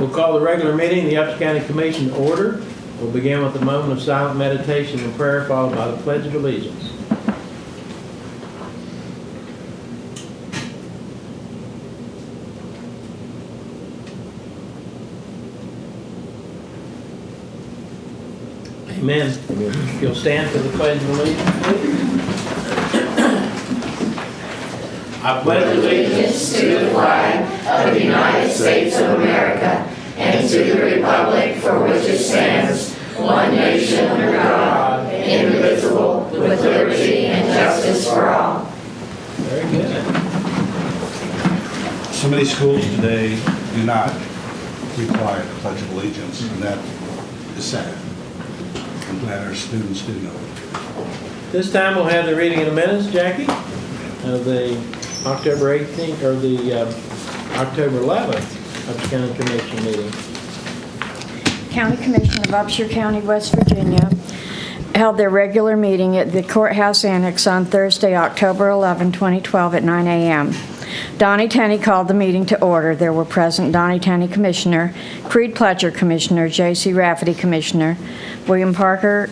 We'll call the regular meeting of the Upshur County Commission to order. We'll begin with a moment of silent meditation and prayer, followed by the Pledge of Allegiance. Amen. If you'll stand for the Pledge of Allegiance, please. I pledge allegiance to the flag of the United States of America and to the republic for which it stands, one nation under God, indivisible, with liberty and justice for all. Very good. So many schools today do not require the Pledge of Allegiance, and that is sad. I'm glad our students do know it. This time we'll have the reading of the minutes, Jackie, of the October 18th, or the October 11th Upshur County Commission meeting. County Commission of Upshur County, West Virginia held their regular meeting at the Courthouse Annex on Thursday, October 11, 2012 at 9 a.m. Donnie Tenney called the meeting to order. There were present Donnie Tenney, Commissioner, Creed Pletcher, Commissioner, J.C. Rafferty, Commissioner, William Parker,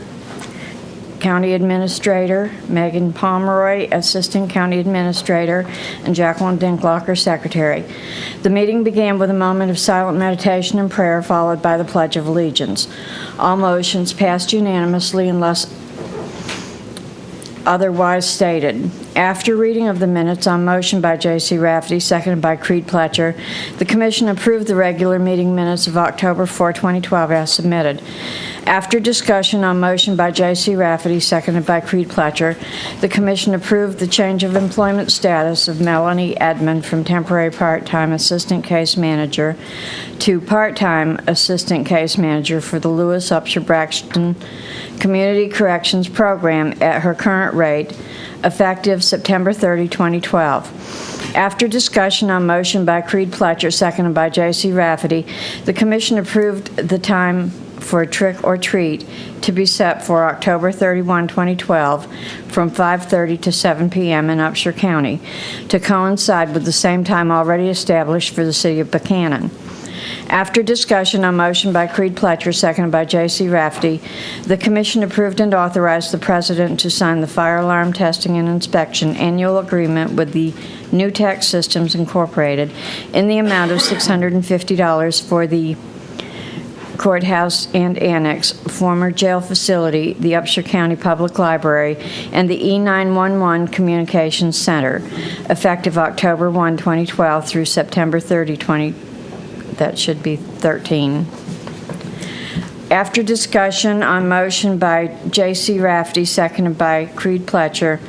County Administrator, Megan Pomeroy, Assistant County Administrator, and Jacqueline Dinklocker, Secretary. The meeting began with a moment of silent meditation and prayer, followed by the Pledge of Allegiance. All motions passed unanimously unless otherwise stated. After reading of the minutes on motion by J.C. Rafferty, seconded by Creed Pletcher, the Commission approved the regular meeting minutes of October 4, 2012 as submitted. After discussion on motion by J.C. Rafferty, seconded by Creed Pletcher, the Commission approved the change of employment status of Melanie Edmond from temporary part-time assistant case manager to part-time assistant case manager for the Lewis Upshur Braxton Community Corrections Program at her current rate, effective September 30, 2012. After discussion on motion by Creed Pletcher, seconded by J.C. Rafferty, the Commission approved the time for a trick or treat to be set for October 31, 2012 from 5:30 to 7 p.m. in Upshur County to coincide with the same time already established for the city of Buchanan. After discussion on motion by Creed Pletcher, seconded by J.C. Rafferty, the Commission approved and authorized the President to sign the Fire Alarm Testing and Inspection Annual Agreement with the New Tech Systems Incorporated in the amount of $650 for the Courthouse and Annex, former jail facility, the Upshur County Public Library, and the E911 Communications Center, effective October 1, 2012 through September 30, 2013. After discussion on motion by J.C. Rafferty, seconded by Creed Pletcher,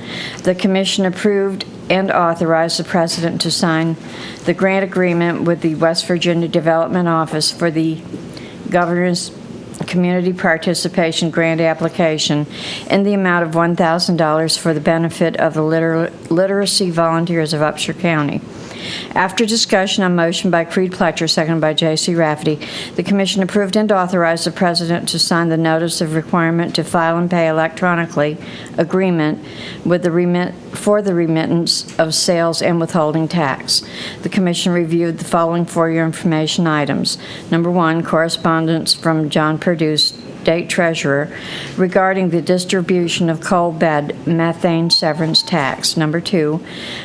the Commission approved and authorized the President to sign the grant agreement with the West Virginia Development Office for the Governor's Community Participation Grant application in the amount of $1,000 for the benefit of the literacy volunteers of Upshur County. After discussion on motion by Creed Pletcher, seconded by J.C. Rafferty, the Commission approved and authorized the President to sign the Notice of Requirement to File and Pay Electronically agreement with for the remittance of sales and withholding tax. The Commission reviewed the following for your information items. Number one, correspondence from John Perdue, State Treasurer, regarding the distribution of coal bed methane severance tax. Number two,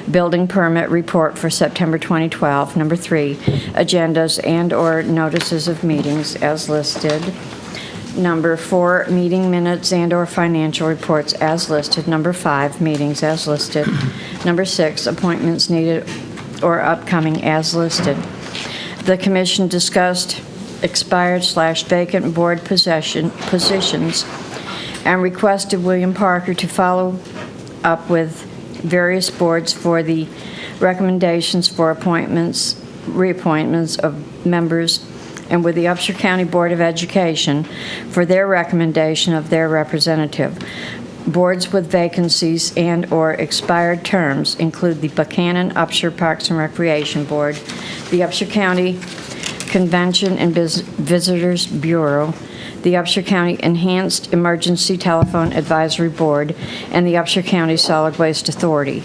building permit report for September 2012. Number three, agendas and/or notices of meetings as listed. Number four, meeting minutes and/or financial reports as listed. Number five, meetings as listed. Number six, appointments needed or upcoming as listed. The Commission discussed expired/vacant board positions and requested William Parker to follow up with various boards for the recommendations for reappointments of members, and with the Upshur County Board of Education for their recommendation of their representative. Boards with vacancies and/or expired terms include the Buchanan Upshur Parks and Recreation Board, the Upshur County Convention and Visitors Bureau, the Upshur County Enhanced Emergency Telephone Advisory Board, and the Upshur County Solid Waste Authority.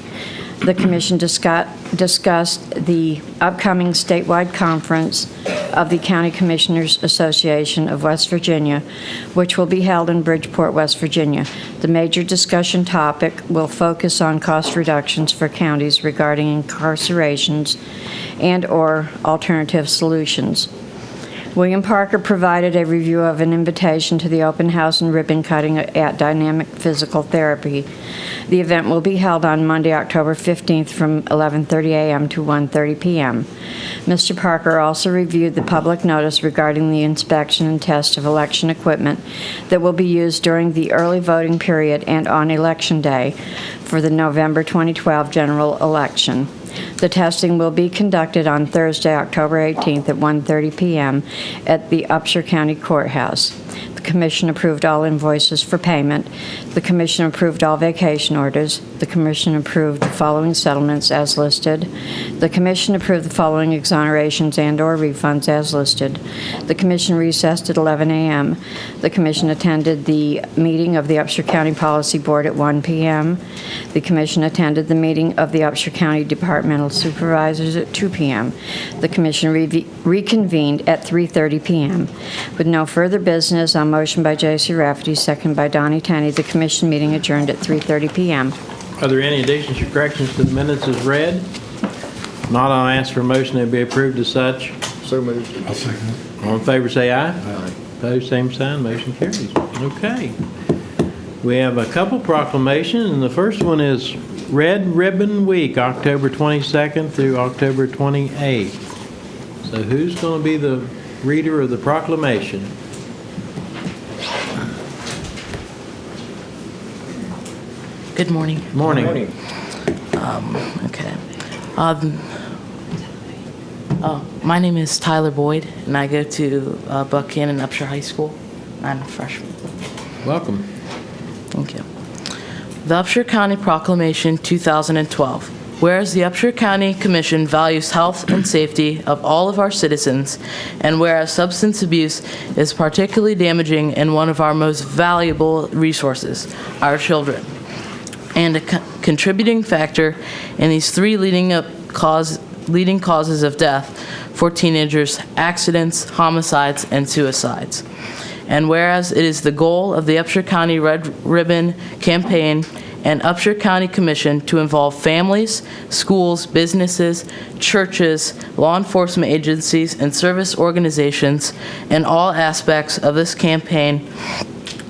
The Commission discussed the upcoming statewide conference of the County Commissioners Association of West Virginia, which will be held in Bridgeport, West Virginia. The major discussion topic will focus on cost reductions for counties regarding incarcerations and/or alternative solutions. William Parker provided a review of an invitation to the open house and ribbon cutting at Dynamic Physical Therapy. The event will be held on Monday, October 15th from 11:30 a.m. to 1:30 p.m. Mr. Parker also reviewed the public notice regarding the inspection and test of election equipment that will be used during the early voting period and on Election Day for the November 2012 general election. The testing will be conducted on Thursday, October 18th at 1:30 p.m. at the Upshur County Courthouse. The Commission approved all invoices for payment. The Commission approved all vacation orders. The Commission approved the following settlements as listed. The Commission approved the following exonerations and/or refunds as listed. The Commission recessed at 11 a.m. The Commission attended the meeting of the Upshur County Policy Board at 1 p.m. The Commission attended the meeting of the Upshur County Departmental Supervisors at 2 p.m. The Commission reconvened at 3:30 p.m. With no further business, on motion by J.C. Rafferty, second by Donnie Tenney, the Commission meeting adjourned at 3:30 p.m. Are there any additions or corrections to the minutes as read? Not, I'll ask for a motion to be approved as such. So moved. I'll second it. All in favor, say aye. Aye. Opposed, same sign, motion carries. Okay. We have a couple proclamations, and the first one is Red Ribbon Week, October 22nd through October 28th. So who's going to be the reader of the proclamation? Good morning. Morning. Okay. My name is Tyler Boyd, and I go to Buchanan Upshur High School. I'm a freshman. Welcome. Thank you. The Upshur County Proclamation 2012. Whereas the Upshur County Commission values health and safety of all of our citizens, and whereas substance abuse is particularly damaging in one of our most valuable resources, our children, and a contributing factor in these three leading causes of death for teenagers: accidents, homicides, and suicides. And whereas it is the goal of the Upshur County Red Ribbon Campaign and Upshur County Commission to involve families, schools, businesses, churches, law enforcement agencies, and service organizations in all aspects of this campaign,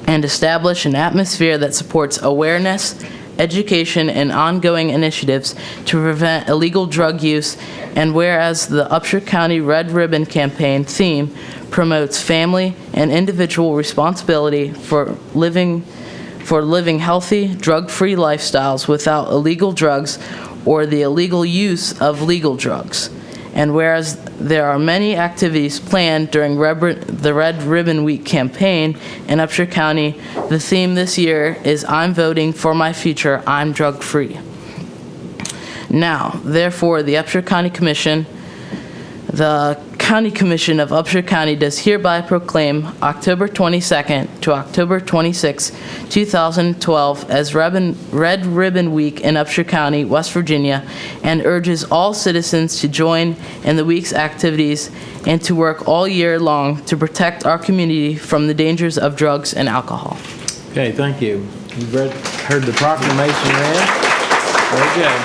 and establish an atmosphere that supports awareness, education, and ongoing initiatives to prevent illegal drug use. And whereas the Upshur County Red Ribbon Campaign theme promotes family and individual responsibility for living healthy, drug-free lifestyles without illegal drugs or the illegal use of legal drugs. And whereas there are many activities planned during the Red Ribbon Week campaign in Upshur County, the theme this year is "I'm voting for my future, I'm drug-free." Now, therefore, the Upshur County Commission, the County Commission of Upshur County does hereby proclaim October 22nd to October 26, 2012 as Red Ribbon Week in Upshur County, West Virginia, and urges all citizens to join in the week's activities and to work all year long to protect our community from the dangers of drugs and alcohol. Okay, thank you. You've heard the proclamation read. Very good.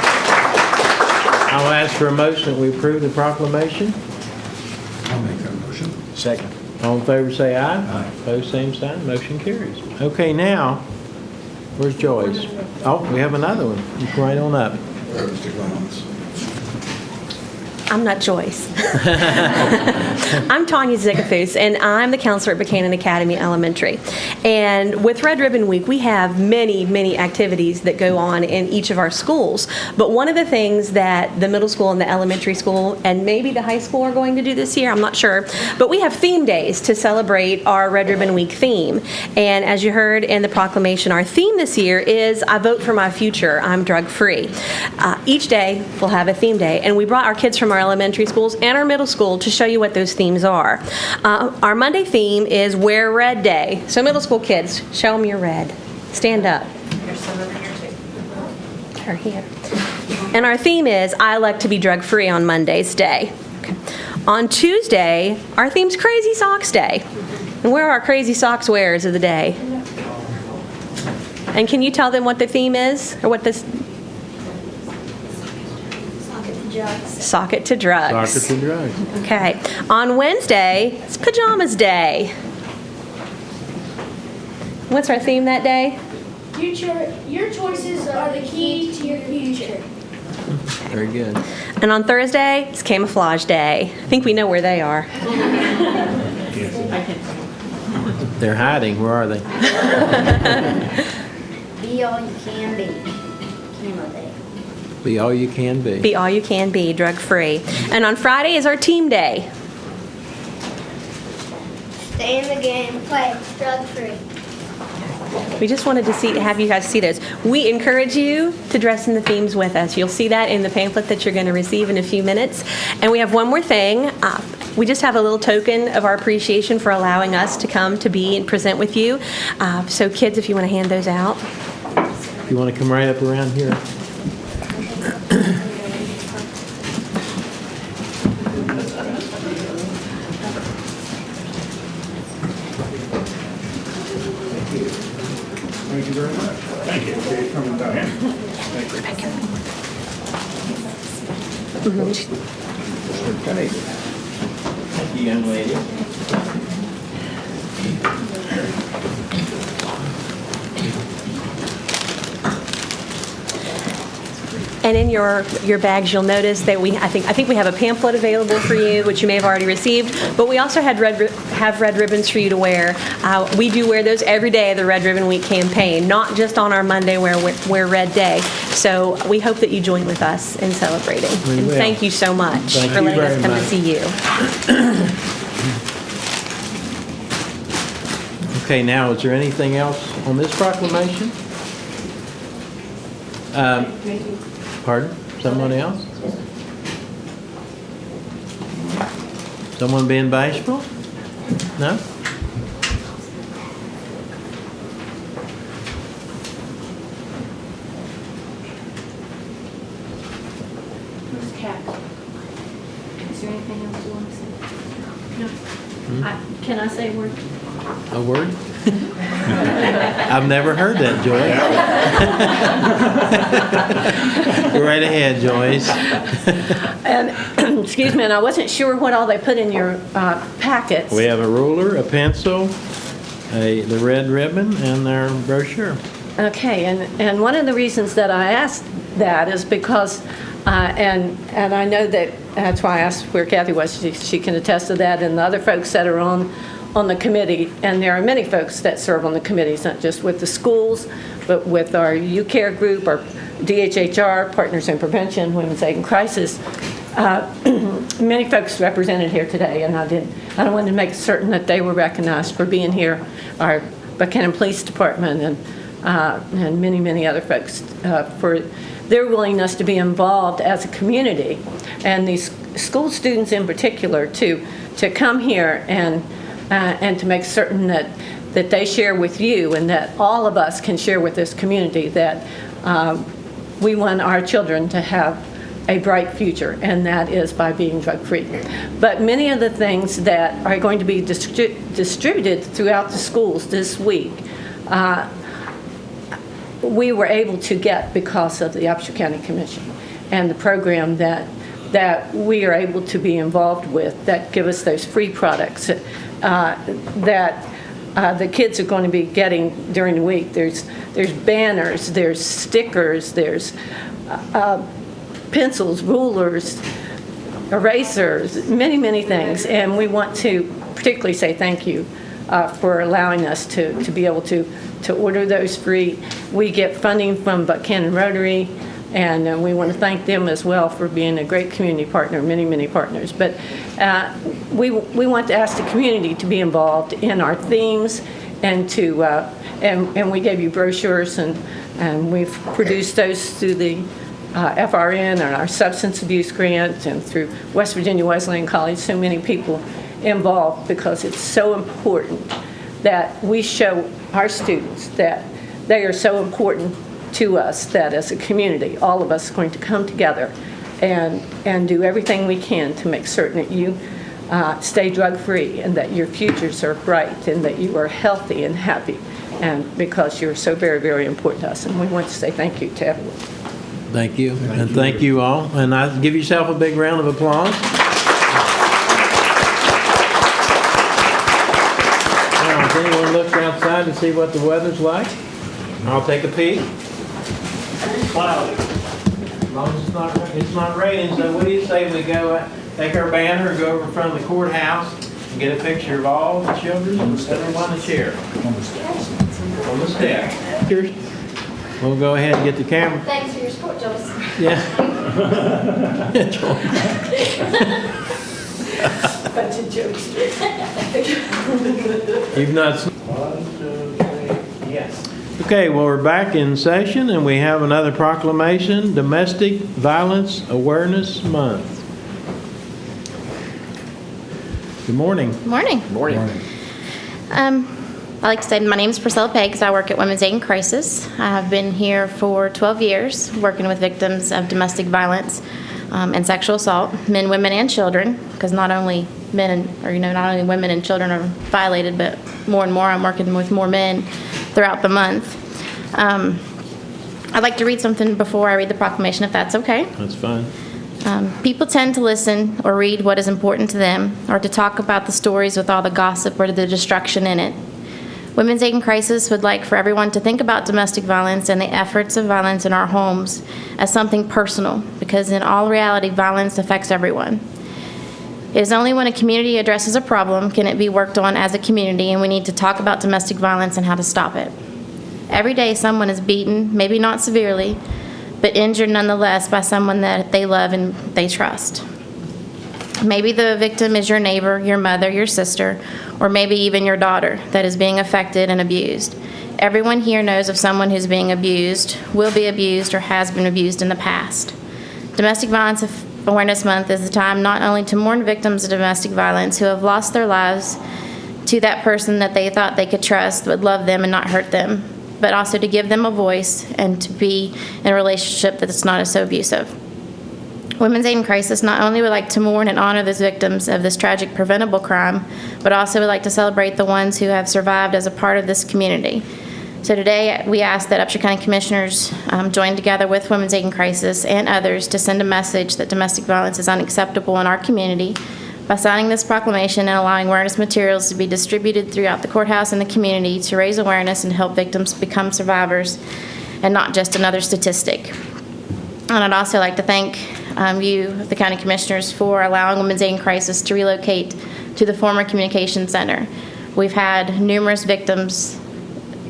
I'll ask for a motion that we approve the proclamation. I'll make that motion. Second. All in favor, say aye. Aye. Opposed, same sign. Motion carries. Okay, now, where's Joyce? Oh, we have another one. You come right on up. Mr. Collins. I'm not Joyce. I'm Tanya Zigafus, and I'm the counselor at Buchanan Academy Elementary. And with Red Ribbon Week, we have many, many activities that go on in each of our schools. But one of the things that the middle school and the elementary school and maybe the high school are going to do this year, I'm not sure, but we have theme days to celebrate our Red Ribbon Week theme. And as you heard in the proclamation, our theme this year is "I vote for my future, I'm drug-free." Each day we'll have a theme day, and we brought our kids from our elementary schools and our middle school to show you what those themes are. Our Monday theme is Wear Red Day. So middle school kids, show them your red. Stand up. There's some over here too. Her here. And our theme is I elect to be drug-free on Monday's day. Okay. On Tuesday, our theme's Crazy Socks Day. And where are our Crazy Socks wearers of the day? And can you tell them what the theme is? Or what this? Sock it to drugs. Sock it to drugs. Okay. On Wednesday, it's Pajamas Day. What's our theme that day? Your choices are the key to your future. Very good. And on Thursday, it's Camouflage Day. I think we know where they are. They're hiding. Where are they? Be all you can be. Camo Day. Be all you can be. Be all you can be, drug-free. And on Friday is our Team Day. Stay in the game, play drug-free. We just wanted to have you guys see those. We encourage you to dress in the themes with us. You'll see that in the pamphlet that you're going to receive in a few minutes. And we have one more thing. We just have a little token of our appreciation for allowing us to come to be and present with you. So kids, if you want to hand those out. If you want to come right up around here. Thank you very much. Thank you. Okay, coming down. Thank you. Thank you, young lady. And in your bags, you'll notice that I think we have a pamphlet available for you, which you may have already received. But we also have red ribbons for you to wear. We do wear those every day of the Red Ribbon Week campaign, not just on our Monday wear Red Day. So we hope that you join with us in celebrating. And will. thank you so much for letting us come to see you. Okay, now, is there anything else on this proclamation? Pardon? Someone else? Someone being bashful? No? Ms. Cat, is there anything else you want to say? No. Can I say a word? A word? I've never heard that, Joyce. Go right ahead, Joyce. And, excuse me, and I wasn't sure what all they put in your packets. We have a ruler, a pencil, the red ribbon, and their brochure. Okay, and one of the reasons that I asked that is because, and I know that's why I asked where Kathy was. She can attest to that, and the other folks that are on the committee, and there are many folks that serve on the committees, not just with the schools, but with our U-Care group, our DHHR, Partners in Prevention, Women's Aid in Crisis. Many folks represented here today, and I wanted to make certain that they were recognized for being here. Our Buchanan Police Department and many, many other folks for their willingness to be involved as a community, and these school students in particular to come here and to make certain that they share with you and that all of us can share with this community that we want our children to have a bright future, and that is by being drug-free. But many of the things that are going to be distributed throughout the schools this week, we were able to get because of the Upshur County Commission and the program that we are able to be involved with that give us those free products that the kids are going to be getting during the week. There's banners, there's stickers, there's pencils, rulers, erasers, many, many things. And we want to particularly say thank you for allowing us to be able to order those free. We get funding from Buchanan Rotary, and we want to thank them as well for being a great community partner, many, many partners. But we want to ask the community to be involved in our themes and and we gave you brochures, and we've produced those through the FRN and our substance abuse grant and through West Virginia Wesleyan College. So many people involved because it's so important that we show our students that they are so important to us, that as a community, all of us are going to come together and do everything we can to make certain that you stay drug-free and that your futures are bright and that you are healthy and happy, and because you're so very, very important to us. And we want to say thank you to everyone. Thank you, and thank you all. And give yourself a big round of applause. Now, has anyone looked outside to see what the weather's like? I'll take a peek. Cloudy. As long as it's not raining, so what do you say we go take our banner and go over in front of the courthouse and get a picture of all the children and everyone to share? On the step. We'll go ahead and get the camera. Thanks for your support, Joyce. Yeah. Bunch of jokes. You've not. 1, 2, 3, yes. Okay, well, we're back in session and we have another proclamation, Domestic Violence Awareness Month. Good morning. Morning. Morning. I like to say my name is Priscilla Peggs. I work at Women's Aid in Crisis. I have been here for 12 years working with victims of domestic violence and sexual assault, men, women, and children, because not only women and children are violated, but more and more I'm working with more men throughout the month. I'd like to read something before I read the proclamation, if that's okay. That's fine. People tend to listen or read what is important to them, or to talk about the stories with all the gossip or the destruction in it. Women's Aid in Crisis would like for everyone to think about domestic violence and the efforts of violence in our homes as something personal, because in all reality, violence affects everyone. It is only when a community addresses a problem can it be worked on as a community, and we need to talk about domestic violence and how to stop it. Every day someone is beaten, maybe not severely, but injured nonetheless by someone that they love and they trust. Maybe the victim is your neighbor, your mother, your sister, or maybe even your daughter that is being affected and abused. Everyone here knows of someone who's being abused, will be abused, or has been abused in the past. Domestic Violence Awareness Month is the time not only to mourn victims of domestic violence who have lost their lives to that person that they thought they could trust, would love them and not hurt them, but also to give them a voice and to be in a relationship that's not so abusive. Women's Aid in Crisis not only would like to mourn and honor those victims of this tragic preventable crime, but also would like to celebrate the ones who have survived as a part of this community. So today we ask that Upshur County Commissioners join together with Women's Aid in Crisis and others to send a message that domestic violence is unacceptable in our community by signing this proclamation and allowing awareness materials to be distributed throughout the courthouse and the community to raise awareness and help victims become survivors and not just another statistic. And I'd also like to thank you, the County Commissioners, for allowing Women's Aid in Crisis to relocate to the former Communication Center. We've had numerous victims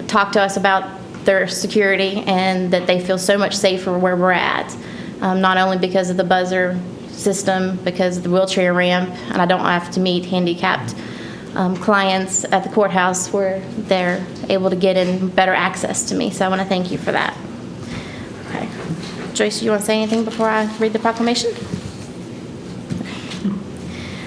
talk to us about their security and that they feel so much safer where we're at, not only because of the buzzer system, because of the wheelchair ramp, and I don't have to meet handicapped clients at the courthouse where they're able to get in better access to me. So I want to thank you for that. Okay. Joyce, you want to say anything before I read the proclamation?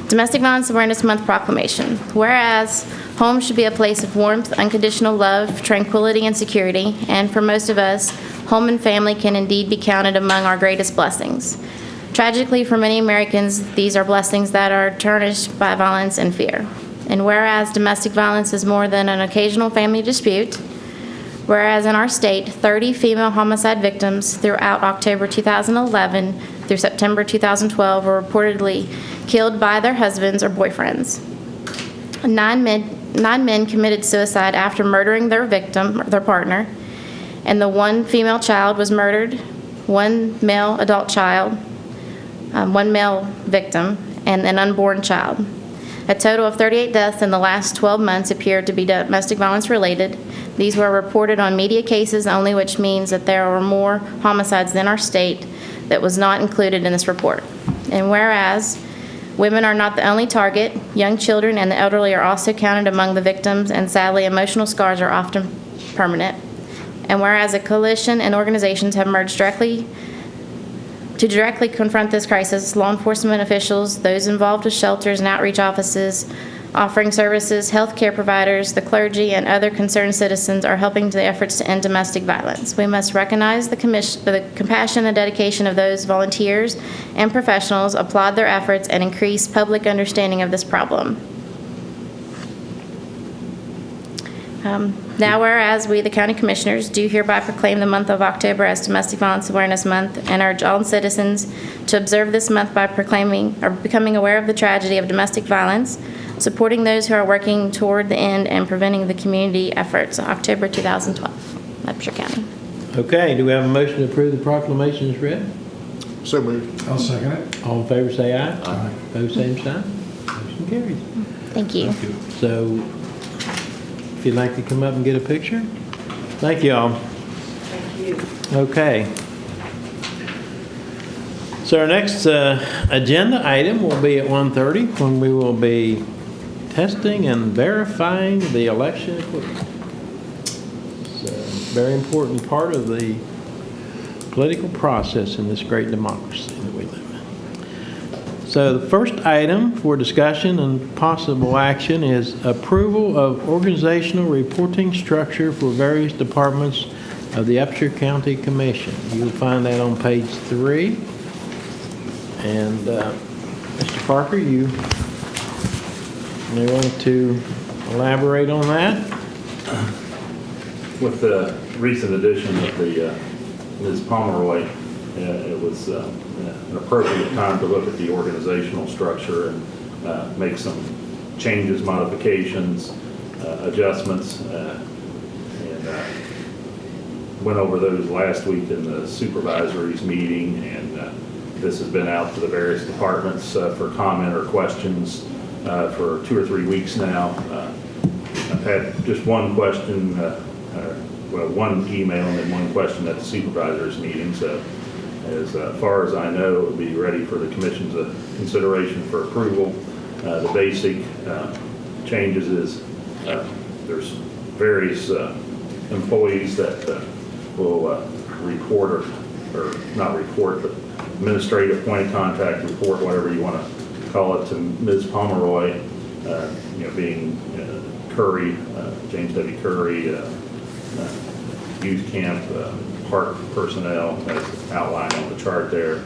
Domestic Violence Awareness Month Proclamation. Whereas home should be a place of warmth, unconditional love, tranquility, and security, and for most of us, home and family can indeed be counted among our greatest blessings. Tragically, for many Americans, these are blessings that are tarnished by violence and fear. And whereas domestic violence is more than an occasional family dispute, whereas in our state, 30 female homicide victims throughout October 2011 through September 2012 were reportedly killed by their husbands or boyfriends. Nine men committed suicide after murdering their victim, their partner, and the one female child was murdered, one male adult child, one male victim, and an unborn child. A total of 38 deaths in the last 12 months appeared to be domestic violence related. These were reported on media cases only, which means that there were more homicides than our state that was not included in this report. And whereas women are not the only target, young children and the elderly are also counted among the victims, and sadly, emotional scars are often permanent. And whereas a coalition and organizations have merged directly confront this crisis, law enforcement officials, those involved with shelters and outreach offices, offering services, healthcare providers, the clergy, and other concerned citizens are helping to the efforts to end domestic violence. We must recognize the compassion and dedication of those volunteers and professionals, applaud their efforts, and increase public understanding of this problem. Now whereas we, the County Commissioners, do hereby proclaim the month of October as Domestic Violence Awareness Month and urge all citizens to observe this month by proclaiming or becoming aware of the tragedy of domestic violence, supporting those who are working toward the end, and preventing the community efforts. October 2012, Upshur County. Okay, do we have a motion to approve the proclamation as read? So moved. I'll second it. All in favor say aye. Aye. Opposed, same sign. Motion carries. Thank you. Thank you. So, if you'd like to come up and get a picture. Thank you all. Thank you. Okay. So our next agenda item will be at 1:30 when we will be testing and verifying the election equipment. It's a very important part of the political process in this great democracy that we live in. So the first item for discussion and possible action is approval of organizational reporting structure for various departments of the Upshur County Commission. You'll find that on page 3. And Mr. Parker, you may want to elaborate on that. With the recent addition of the Ms. Pomeroy, it was an appropriate time to look at the organizational structure and make some changes, modifications, adjustments, and went over those last week in the supervisories meeting, and this has been out to the various departments for comment or questions for 2 or 3 weeks now. I've had just one question, well, one email and then one question at the supervisors meeting. So as far as I know, it would be ready for the commission's consideration for approval. The basic changes is there's various employees that will report or not report, but administrative point of contact report, whatever you want to call it, to Ms. Pomeroy, being Curry, James W. Curry, youth camp, park personnel, as outlined on the chart there.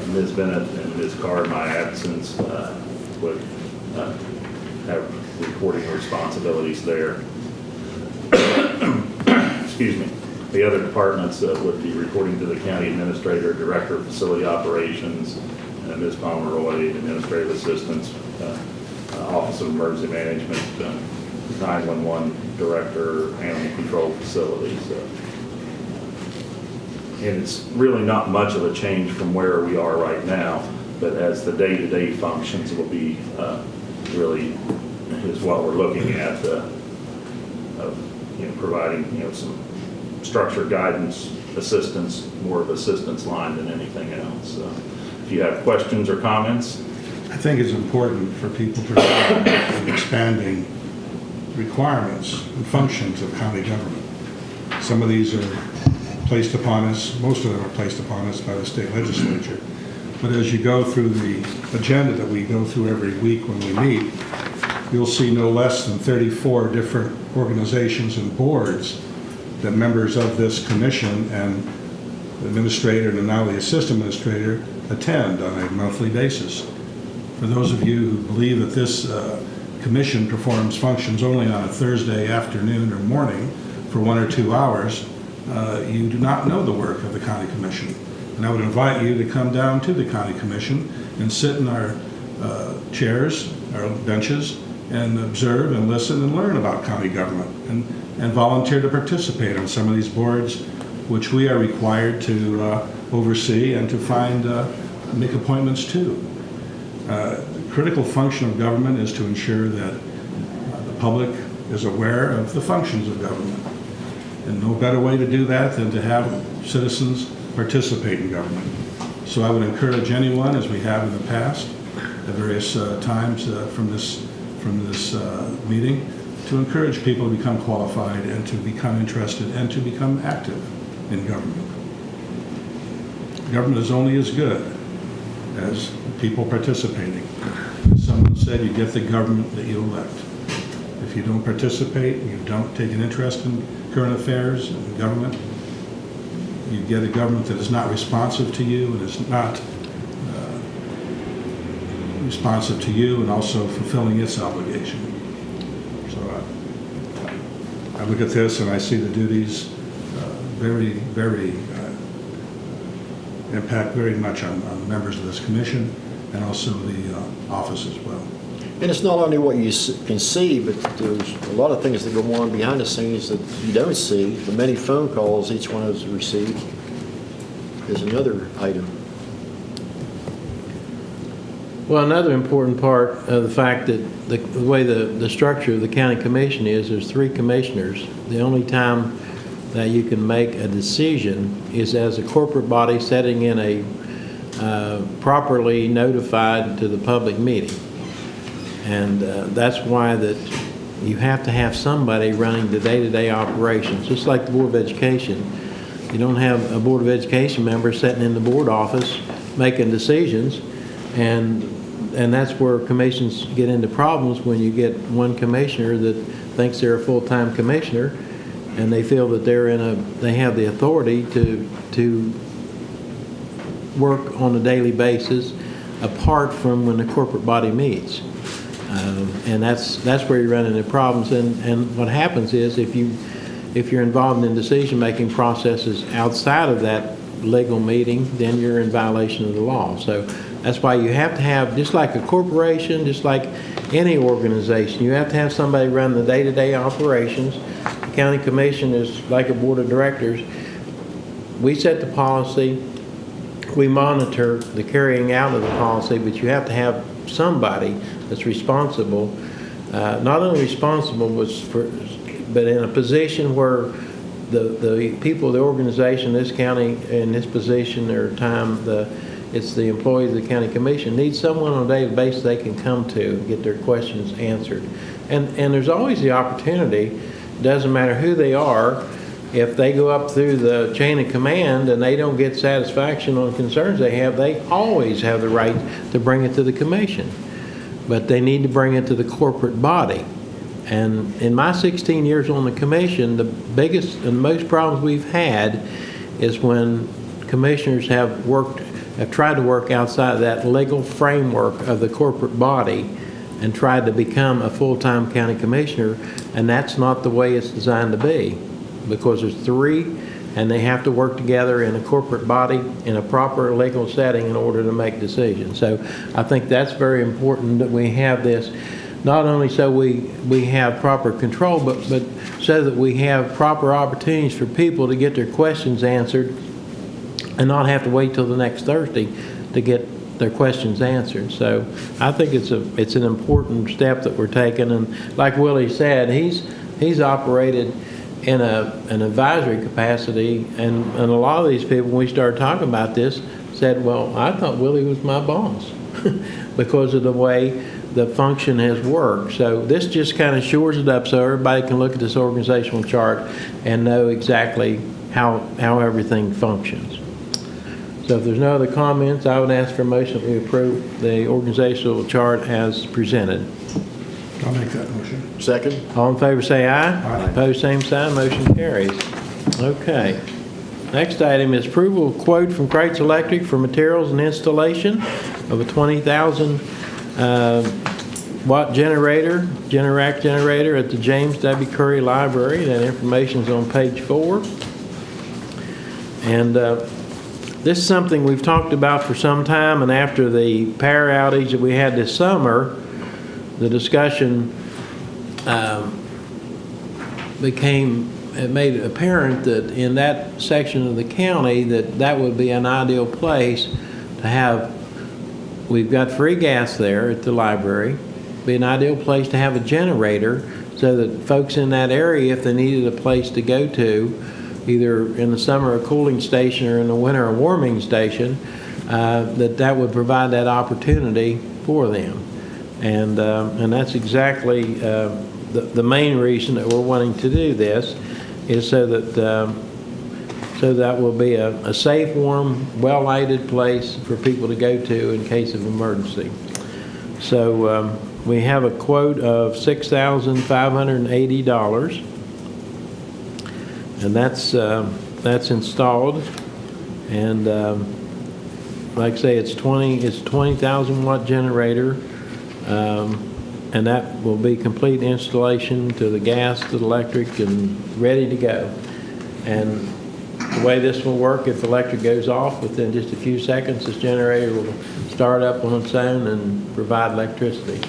Ms. Bennett and Ms. Carr, in my absence, would have reporting responsibilities there. Excuse me. The other departments would be reporting to the county administrator, director of facility operations, Ms. Pomeroy, administrative assistants, office of emergency management, 911 director, animal control facilities. And it's really not much of a change from where we are right now, but as the day-to-day functions will be really is what we're looking at of providing some structured guidance, assistance, more of assistance line than anything else. If you have questions or comments. I think it's important for people to realize the expanding requirements and functions of county government. Some of these are placed upon us, most of them are placed upon us by the state legislature. But as you go through the agenda that we go through every week when we meet, you'll see no less than 34 different organizations and boards that members of this commission and the administrator and now the assistant administrator attend on a monthly basis. For those of you who believe that this commission performs functions only on a Thursday afternoon or morning for 1 or 2 hours, you do not know the work of the county commission. And I would invite you to come down to the county commission and sit in our chairs, our benches, and observe and listen and learn about county government and volunteer to participate on some of these boards which we are required to oversee and to find, make appointments to. The critical function of government is to ensure that the public is aware of the functions of government. And no better way to do that than to have citizens participate in government. So I would encourage anyone, as we have in the past, at various times from this meeting, to encourage people to become qualified and to become interested and to become active in government. Government is only as good as people participating. Someone said you get the government that you elect. If you don't participate, you don't take an interest in current affairs and government, you get a government that is not responsive to you and is not responsive to you and also fulfilling its obligation. So I look at this and I see the duties very impact very much on members of this commission and also the office as well. And it's not only what you can see, but there's a lot of things that go on behind the scenes that you don't see. The many phone calls each one of us received is another item. Well, another important part of the fact that the way the structure of the county commission is, there's 3 commissioners. The only time that you can make a decision is as a corporate body setting in a properly notified to the public meeting. And that's why that you have to have somebody running the day-to-day operations, just like the Board of Education. You don't have a Board of Education member sitting in the board office making decisions, and that's where commissions get into problems when you get one commissioner that thinks they're a full-time commissioner and they feel that they have the authority to work on a daily basis apart from when the corporate body meets. And that's where you run into problems. And what happens is if you're involved in decision-making processes outside of that legal meeting, then you're in violation of the law. So that's why you have to have, just like a corporation, just like any organization, you have to have somebody run the day-to-day operations. The county commission is like a board of directors. We set the policy, we monitor the carrying out of the policy, but you have to have somebody that's responsible, not only responsible, but in a position where the people of the organization, this county, in this position or time, it's the employees of the county commission, need someone on a daily basis they can come to and get their questions answered. And there's always the opportunity, doesn't matter who they are, if they go up through the chain of command and they don't get satisfaction on concerns they always have the right to bring it to the commission. But they need to bring it to the corporate body. And in my 16 years on the commission, the biggest and most problems we've had is when commissioners have tried to work outside of that legal framework of the corporate body and tried to become a full-time county commissioner, and that's not the way it's designed to be, because there's 3 and they have to work together in a corporate body in a proper legal setting in order to make decisions. So I think that's very important that we have this, not only so we have proper control, but so that we have proper opportunities for people to get their questions answered and not have to wait till the next Thursday to get their questions answered. So I think it's an important step that we're taking. And like Willie said, he's operated in an advisory capacity, and a lot of these people, when we started talking about this, said, well, I thought Willie was my boss because of the way the function has worked. So this just kind of shores it up so everybody can look at this organizational chart and know exactly how everything functions. So if there's no other comments, I would ask for a motion that we approve the organizational chart as presented. I'll make that motion. Second? All in favor say aye. Aye. Opposed, same sign. Motion carries. Okay. Next item is approval of quote from Crates Electric for materials and installation of a 20,000 watt Generac generator at the James W. Curry Library. That information is on page 4. And this is something we've talked about for some time, and after the power outage that we had this summer, the discussion it made it apparent that in that section of the county that would be an ideal place to have. We've got free gas there at the library. Be an ideal place to have a generator so that folks in that area, if they needed a place to go to, either in the summer a cooling station or in the winter a warming station, that would provide that opportunity for them. And that's exactly the main reason that we're wanting to do this, is so that will be a safe, warm, well-lighted place for people to go to in case of emergency. So we have a quote of $6,580, and that's installed. And like I say, it's 20,000 watt generator, and that will be complete installation to the gas, to the electric, and ready to go. And the way this will work, if the electric goes off within just a few seconds, this generator will start up on its own and provide electricity.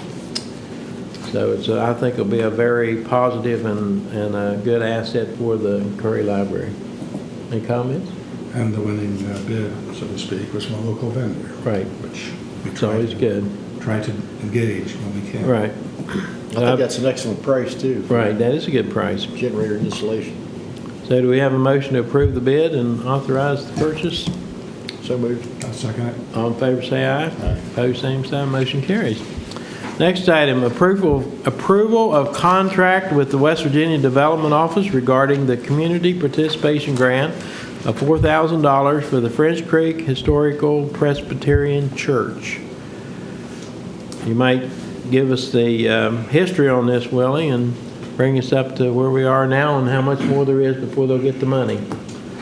So I think it'll be a very positive and a good asset for the Curry Library. Any comments? And the winning bid, so to speak, was from a local vendor. Right. Which we It's always good. try to engage when we can. Right. I think that's an excellent price, too. for Right, that is a good price. Generator installation. So do we have a motion to approve the bid and authorize the purchase? So moved. I'll second it. All in favor, say aye. Opposed, same sign, motion carries. Next item, approval of contract with the West Virginia Development Office regarding the Community Participation Grant of $4,000 for the French Creek Historical Presbyterian Church. You might give us the history on this, Willie, and bring us up to where we are now and how much more there is before they'll get the money.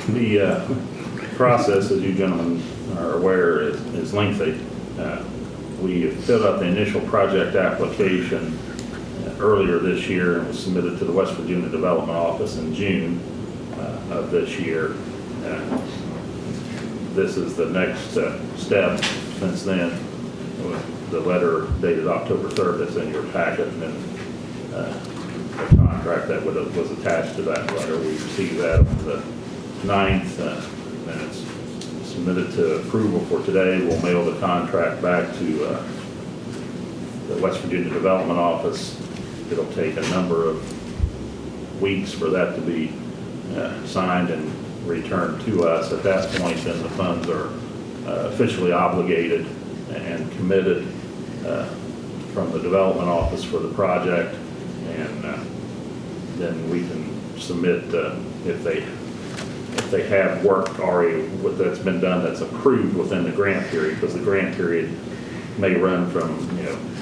The process, as you gentlemen are aware, is lengthy. We filled out the initial project application earlier this year and was submitted to the West Virginia Development Office in June of this year. This is the next step since then. The letter dated October 3rd that's in your packet, and then the contract that was attached to that letter. We received that on the 9th, and it's submitted to approval for today. We'll mail the contract back to the West Virginia Development Office. It'll take a number of weeks for that to be signed and returned to us. At that point, then the funds are officially obligated and committed from the Development Office for the project, and then we can submit if they have work already that's been done that's approved within the grant period, because the grant period may run from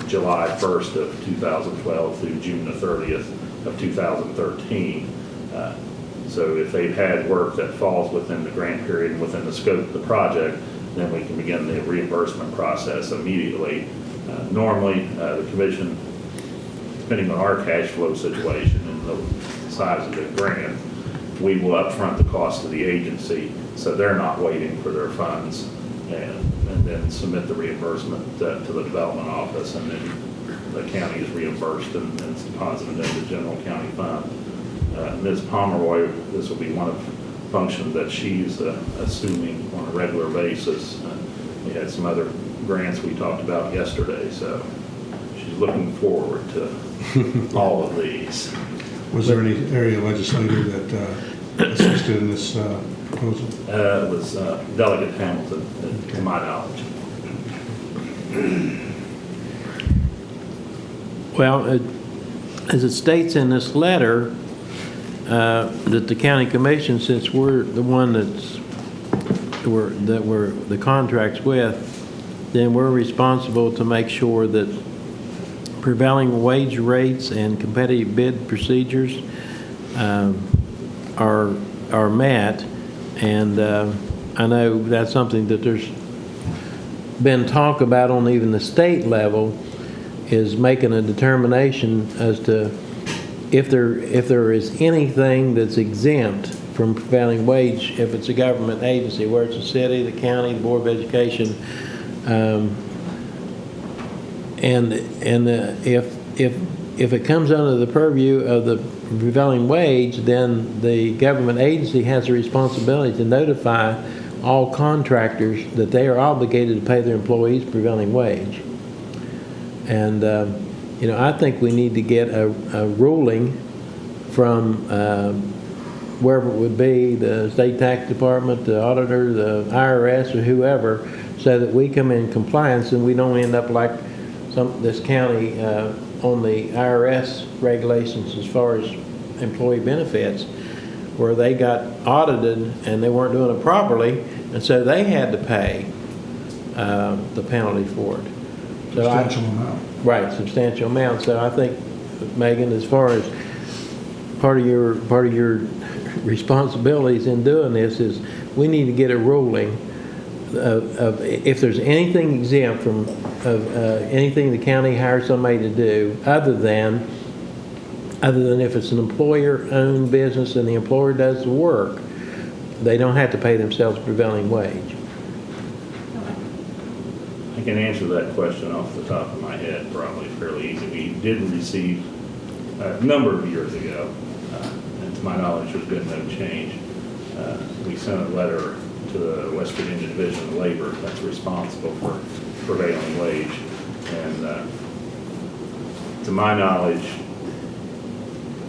July 1st of 2012 through June the 30th of 2013. So if they've had work that falls within the grant period and within the scope of the project, then we can begin the reimbursement process immediately. Normally, the commission, depending on our cash flow situation and the size of the grant, we will upfront the cost to the agency, so they're not waiting for their funds, and then submit the reimbursement to the development office, and then the county is reimbursed and it's deposited in the general county fund. Ms. Pomeroy, this will be one of the functions that she's assuming on a regular basis. We had some other grants we talked about yesterday, so she's looking forward to all of these. Was there any area legislator that assisted in this proposal? It was Delegate Hamilton, to my knowledge. Well, as it states in this letter, that the county commission, since we're the one that we're the contracts with, then we're responsible to make sure that prevailing wage rates and competitive bid procedures are met. And I know that's something that there's been talk about on even the state level, is making a determination as to if there is anything that's exempt from prevailing wage, if it's a government agency, where it's the city, the county, the Board of Education, if it comes under the purview of the prevailing wage, then the government agency has a responsibility to notify all contractors that they are obligated to pay their employees prevailing wage. And I think we need to get a ruling from wherever it would be, the state tax department, the auditor, the IRS, or whoever, so that we come in compliance and we don't end up like this county on the IRS regulations as far as employee benefits, where they got audited and they weren't doing it properly, and so they had to pay the penalty for it. So Substantial amount. Right, substantial amount. So I think, Megan, as far as part of your responsibilities in doing this is we need to get a ruling of if there's anything exempt from anything the county hires somebody to do other than if it's an employer-owned business and the employer does the work, they don't have to pay themselves prevailing wage. I can answer that question off the top of my head probably fairly easy. We did receive a number of years ago, and to my knowledge there's been no change. We sent a letter to the West Virginia Division of Labor that's responsible for prevailing wage, and to my knowledge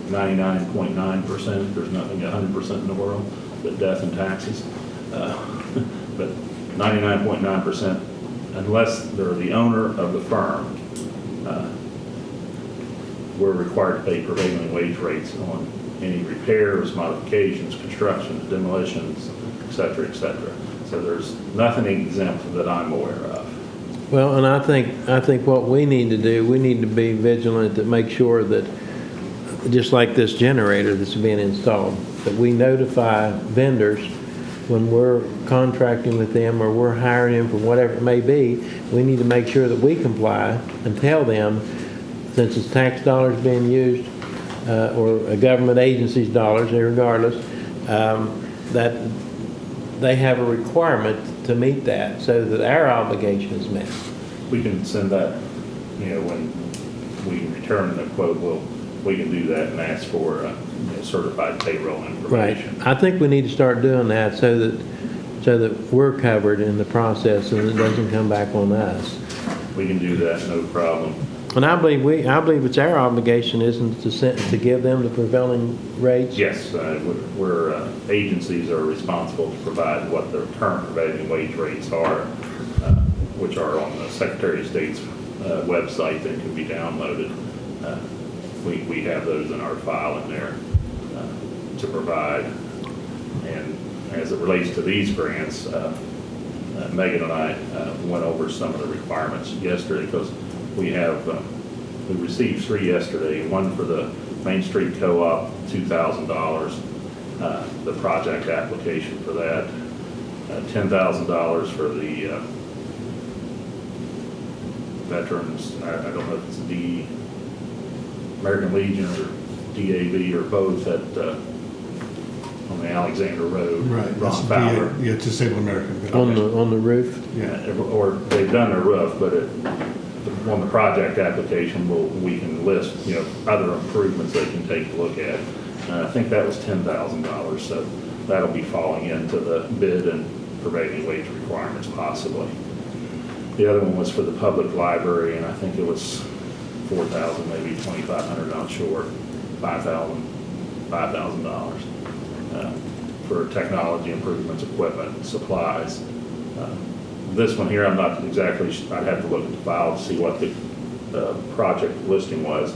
99.9%, there's nothing 100% in the world but death and taxes, but 99.9%, unless they're the owner of the firm, we're required to pay prevailing wage rates on any repairs, modifications, constructions, demolitions, et cetera, et cetera. So there's nothing exempt that I'm aware of. Well, and I think what we need to do, we need to be vigilant to make sure that, just like this generator that's being installed, that we notify vendors when we're contracting with them or we're hiring them for whatever it may be. We need to make sure that we comply and tell them, since it's tax dollars being used or a government agency's dollars, regardless, that they have a requirement to meet that so that our obligation is met. We can send that, when we return the quote, we can do that and ask for certified payroll information. Right. I think we need to start doing that so that we're covered in the process and it doesn't come back on us. We can do that, no problem. And I believe it's our obligation, isn't it, to give them the prevailing rates? Yes, we're agencies are responsible to provide what their current prevailing wage rates are, which are on the Secretary of State's website that can be downloaded. We have those in our file in there to provide. And as it relates to these grants, Megan and I went over some of the requirements yesterday because we received 3 yesterday. One for the Main Street Co-op, $2,000, the project application for that, $10,000 for the veterans. I don't know if it's the American Legion or DAV or both at on the Alexander Road. Right. Ron Fowler. Yeah, Disabled American. On the roof? Yeah. Or they've done their roof, but on the project application, we can list, other improvements they can take a look at. I think that was $10,000, so that'll be falling into the bid and prevailing wage requirements possibly. The other one was for the public library, and I think it was $4,000, maybe $2,500, not sure, $5,000 for technology improvements, equipment, supplies. This one here, I'm not exactly, I'd have to look at the file to see what the project listing was.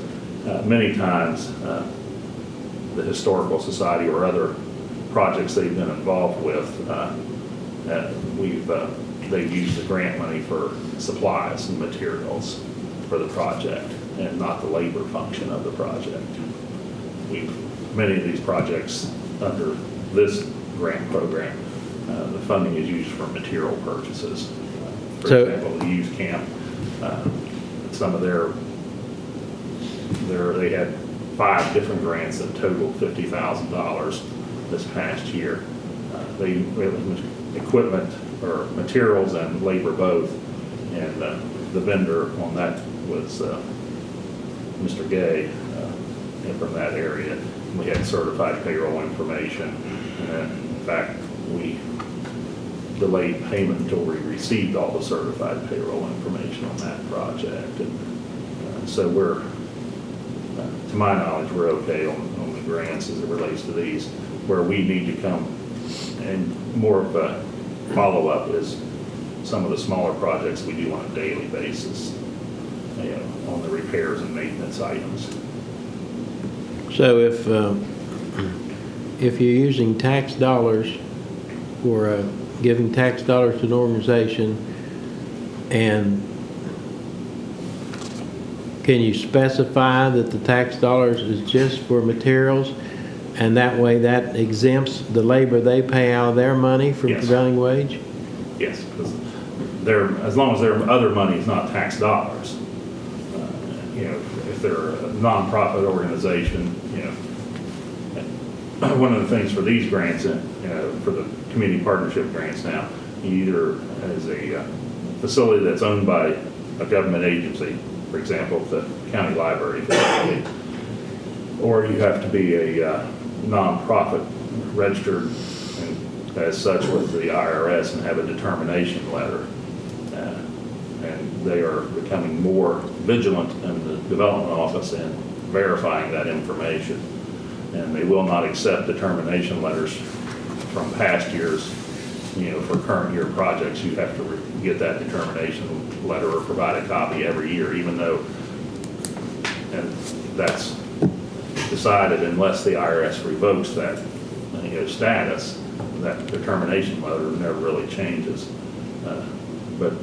Many times, the Historical Society or other projects they've been involved with, they've used the grant money for supplies and materials for the project and not the labor function of the project. Many of these projects under this grant program, the funding is used for material purchases. For example, the youth camp, some of they had 5 different grants that totaled $50,000 this past year. They equipment or materials and labor both, and the vendor on that was Mr. Gay from that area. We had certified payroll information, and in fact, we delayed payment until we received all the certified payroll information on that project. And so we're, to my knowledge, we're okay on the grants as it relates to these. Where we need to come and more of a follow-up is some of the smaller projects we do on a daily basis, on the repairs and maintenance items. So if you're using tax dollars for giving tax dollars to an organization and can you specify that the tax dollars is just for materials? And that way that exempts the labor they pay out of their money from Yes. prevailing wage? Yes, because as long as their other money is not tax dollars. You know, if they're a nonprofit organization, you know, one of the things for these grants, you know, for the community partnership grants now, you either as a facility that's owned by a government agency, for example, the county library facility, or you have to be a nonprofit registered as such with the IRS and have a determination letter. And they are becoming more vigilant in the development office in verifying that information. And they will not accept determination letters from past years. You know, for current year projects, you have to get that determination letter or provide a copy every year, even though, and that's decided unless the IRS revokes that, you know, status, that determination letter never really changes. But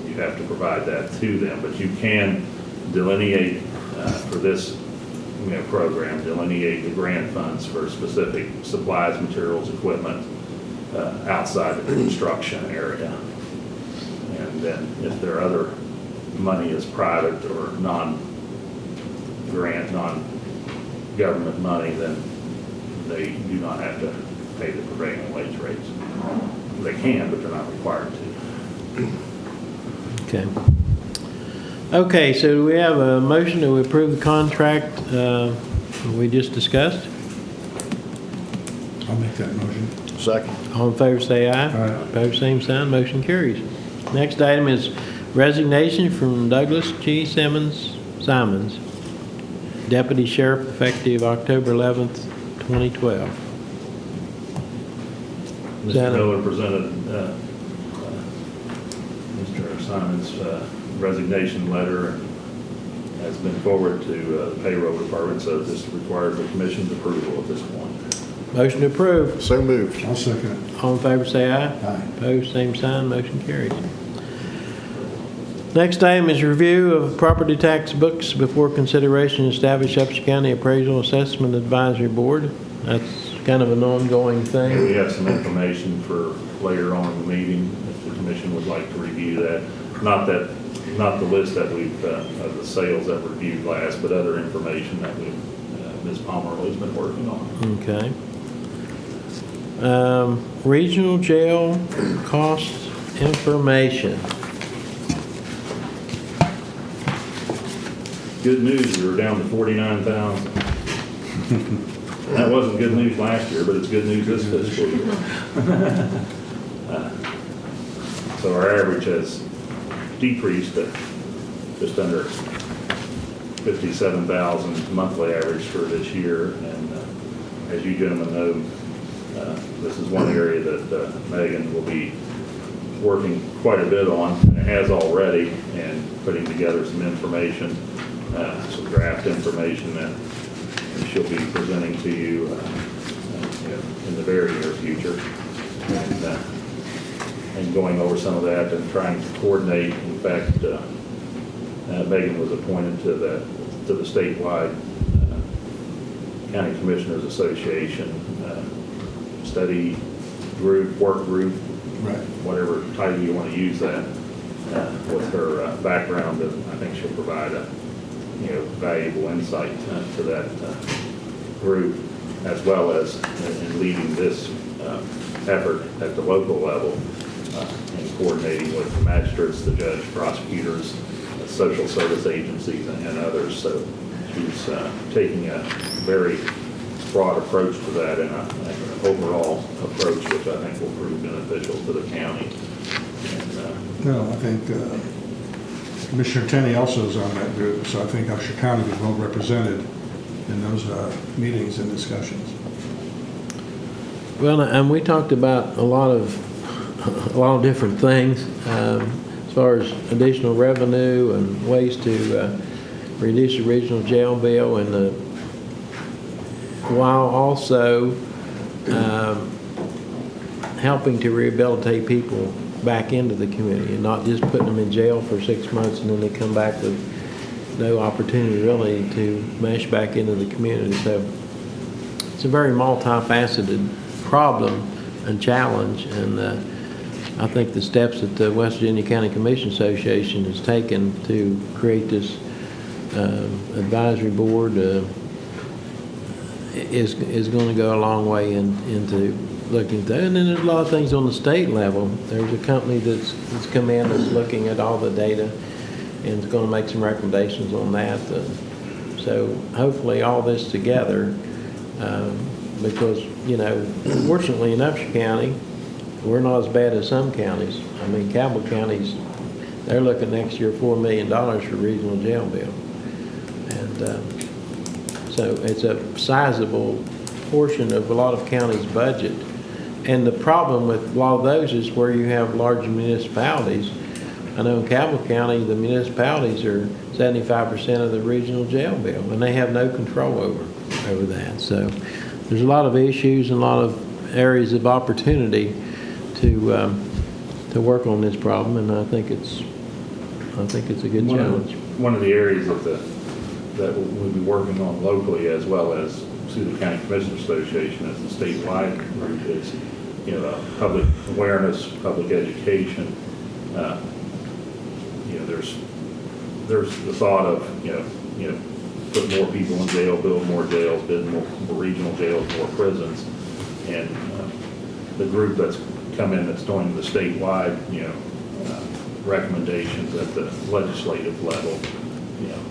you have to provide that to them. But you can delineate for this, you know, program, delineate the grant funds for specific supplies, materials, equipment outside the construction area. And then if their other money is private or non-grant, non-government money, then they do not have to pay the prevailing wage rates. They can, but they're not required to. Okay. Okay, so do we have a motion to approve the contract we just discussed? I'll make that motion. Second. All in favor say aye. Aye. Opposed, same sign, motion carries. Next item is resignation from Douglas G. Simons, Deputy Sheriff, effective October 11th, 2012. Is that Mr. a- Miller presented Mr. Simon's resignation letter and has been forwarded to the payroll department, so this requires the commission's approval at this point. Motion to approve. So moved. I'll second it. All in favor say aye. Aye. Opposed, same sign, motion carries. Next item is review of property tax books before consideration to establish Upshur County Appraisal Assessment Advisory Board. That's kind of an ongoing And thing. we have some information for later on in the meeting, if the commission would like to review that. Not the list that we've, of the sales that were reviewed last, but other information that Ms. Pomeroy has been working on. Okay. Regional jail cost information. Good news, we were down to 49,000. That wasn't good news last year, but it's good news this fiscal year. So our average has decreased to just under 57,000 monthly average for this year. And as you gentlemen know, this is one area that Megan will be working quite a bit on, and has already, and putting together some information, some draft information that she'll be presenting to you in the very near future, and going over some of that and trying to coordinate. In fact, Megan was appointed to the statewide County Commissioners Association study group, work group, Right. whatever title you want to use that, with her background, and I think she'll provide a valuable insight to that group, as well as in leading this effort at the local level, and coordinating with the magistrates, the judge, prosecutors, social service agencies, and others. So she's taking a very broad approach to that, and an overall approach which I think will prove beneficial to the county. And, No, I think Commissioner Tenney also is on that group, so I think Upshur County is well represented in those meetings and discussions. Well, and we talked about a lot of different things, as far as additional revenue and ways to reduce the regional jail bill, and while also helping to rehabilitate people back into the community, and not just putting them in jail for 6 months and then they come back with no opportunity really to mesh back into the community. So it's a very multifaceted problem and challenge, and I think the steps that the West Virginia County Commission Association has taken to create this advisory board is going to go a long way into looking at that. And then there's a lot of things on the state level. There's a company that's come in that's looking at all the data and is going to make some recommendations on that. So hopefully all this together, because, you know, fortunately in Upshur County, we're not as bad as some counties. I mean, Cabell County's, they're looking next year $4 million for regional jail bill. And so it's a sizable portion of a lot of counties' budget. And the problem with a lot of those is where you have large municipalities. I know in Cabell County, the municipalities are 75% of the regional jail bill, and they have no control over that. So there's a lot of issues and a lot of areas of opportunity to work on this problem, and I think it's a good challenge. One of the areas that we'll be working on locally, as well as through the County Commissioners Association as the statewide group, is, you know, public awareness, public education. You know, there's the thought of, you know, put more people in jail, build more jails, build more regional jails, more prisons, and the group that's come in that's doing the statewide, you know, recommendations at the legislative level. You know,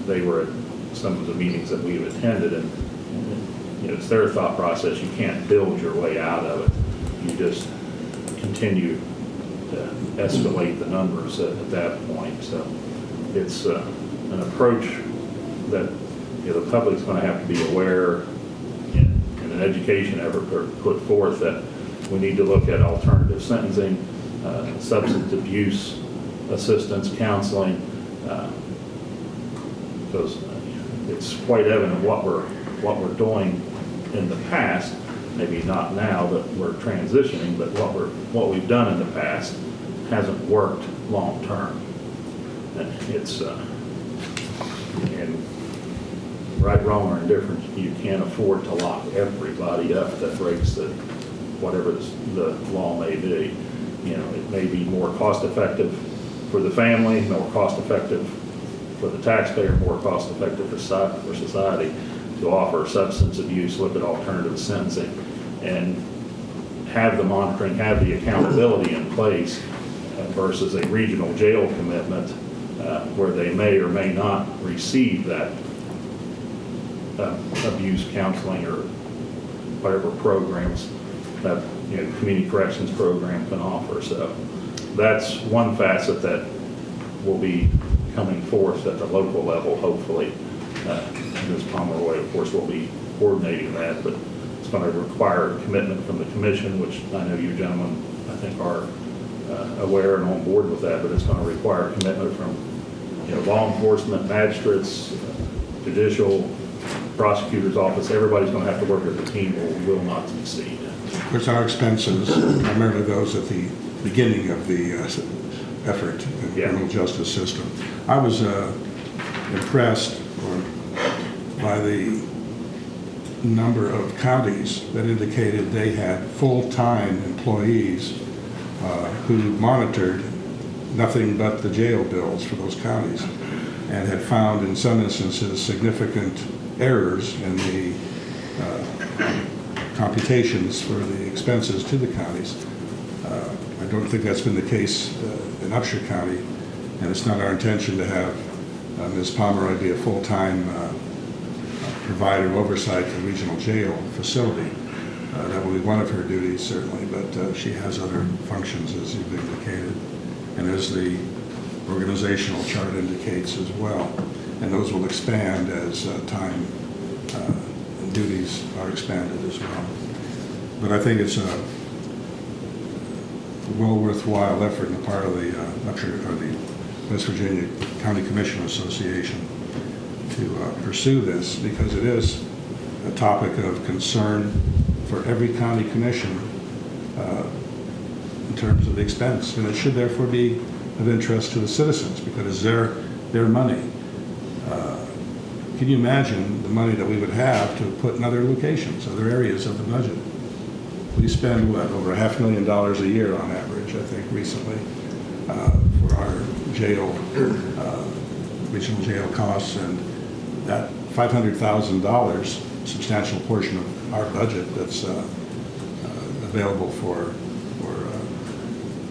they were at some of the meetings that we've attended, and you know, it's their thought process. You can't build your way out of it. You just continue to escalate the numbers at that point. So it's an approach that, you know, the public's going to have to be aware in an education effort put forth that we need to look at alternative sentencing, substance abuse assistance, counseling, because it's quite evident what we're doing in the past, maybe not now, but we're transitioning, but what we've done in the past hasn't worked long term. And it's and right, wrong, or indifferent, you can't afford to lock everybody up that breaks whatever the law may be. You know, it may be more cost effective for the family, more cost effective for the taxpayer, more cost effective for society to offer substance abuse, look at alternative sentencing, and have the monitoring, have the accountability in place versus a regional jail commitment where they may or may not receive that abuse counseling or whatever programs that, you know, community corrections program can offer. So that's one facet that will be coming forth at the local level, hopefully. Ms. Pomeroy, of course, will be coordinating that, but it's going to require commitment from the commission, which I know you gentlemen, I think, are aware and on board with that, but it's going to require commitment from, you know, law enforcement, magistrates, judicial, prosecutor's office. Everybody's going to have to work as a team or we will not succeed. Of course, our expenses, primarily those at the beginning of the effort in the criminal justice system. I was impressed by the number of counties that indicated they had full-time employees who monitored nothing but the jail bills for those counties, and had found in some instances significant errors in the computations for the expenses to the counties. I don't think that's been the case in Upshur County, and it's not our intention to have Ms. Pomeroy be a full-time provider of oversight to the regional jail facility. That will be one of her duties, certainly, but she has other functions, as you've indicated, and as the organizational chart indicates as well. And those will expand as time and duties are expanded as well. But I think it's a well worthwhile effort on the part of the the West Virginia County Commission Association to pursue this, because it is a topic of concern for every county commission in terms of the expense, and it should therefore be of interest to the citizens because it's their money. Can you imagine the money that we would have to put in other locations, other areas of the budget? We spend, what, over $500,000 a year on average, I think, recently, for our jail, regional jail costs, and that $500,000, substantial portion of our budget that's available for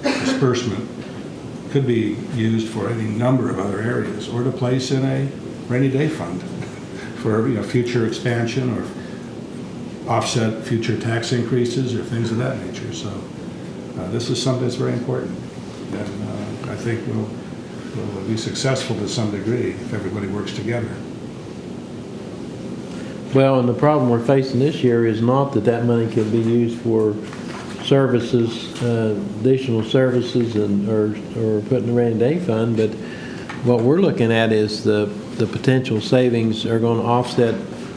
disbursement, could be used for any number of other areas, or to place in a rainy day fund for future expansion or offset future tax increases or things of that nature. So this is something that's very important, and I think we'll be successful to some degree if everybody works together. Well, and the problem we're facing this year is not that money can be used for services, additional services, or put in the rainy day fund, but what we're looking at is the potential savings are going to offset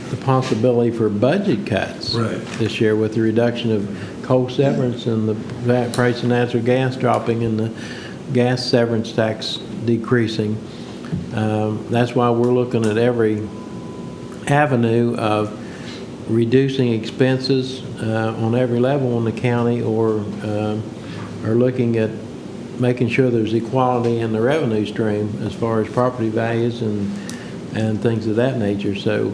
the possibility for budget cuts this year with the reduction of coal severance and the price of natural gas dropping and the gas severance tax decreasing. That's why we're looking at every avenue of reducing expenses on every level in the county, or looking at making sure there's equality in the revenue stream as far as property values and things of that nature. So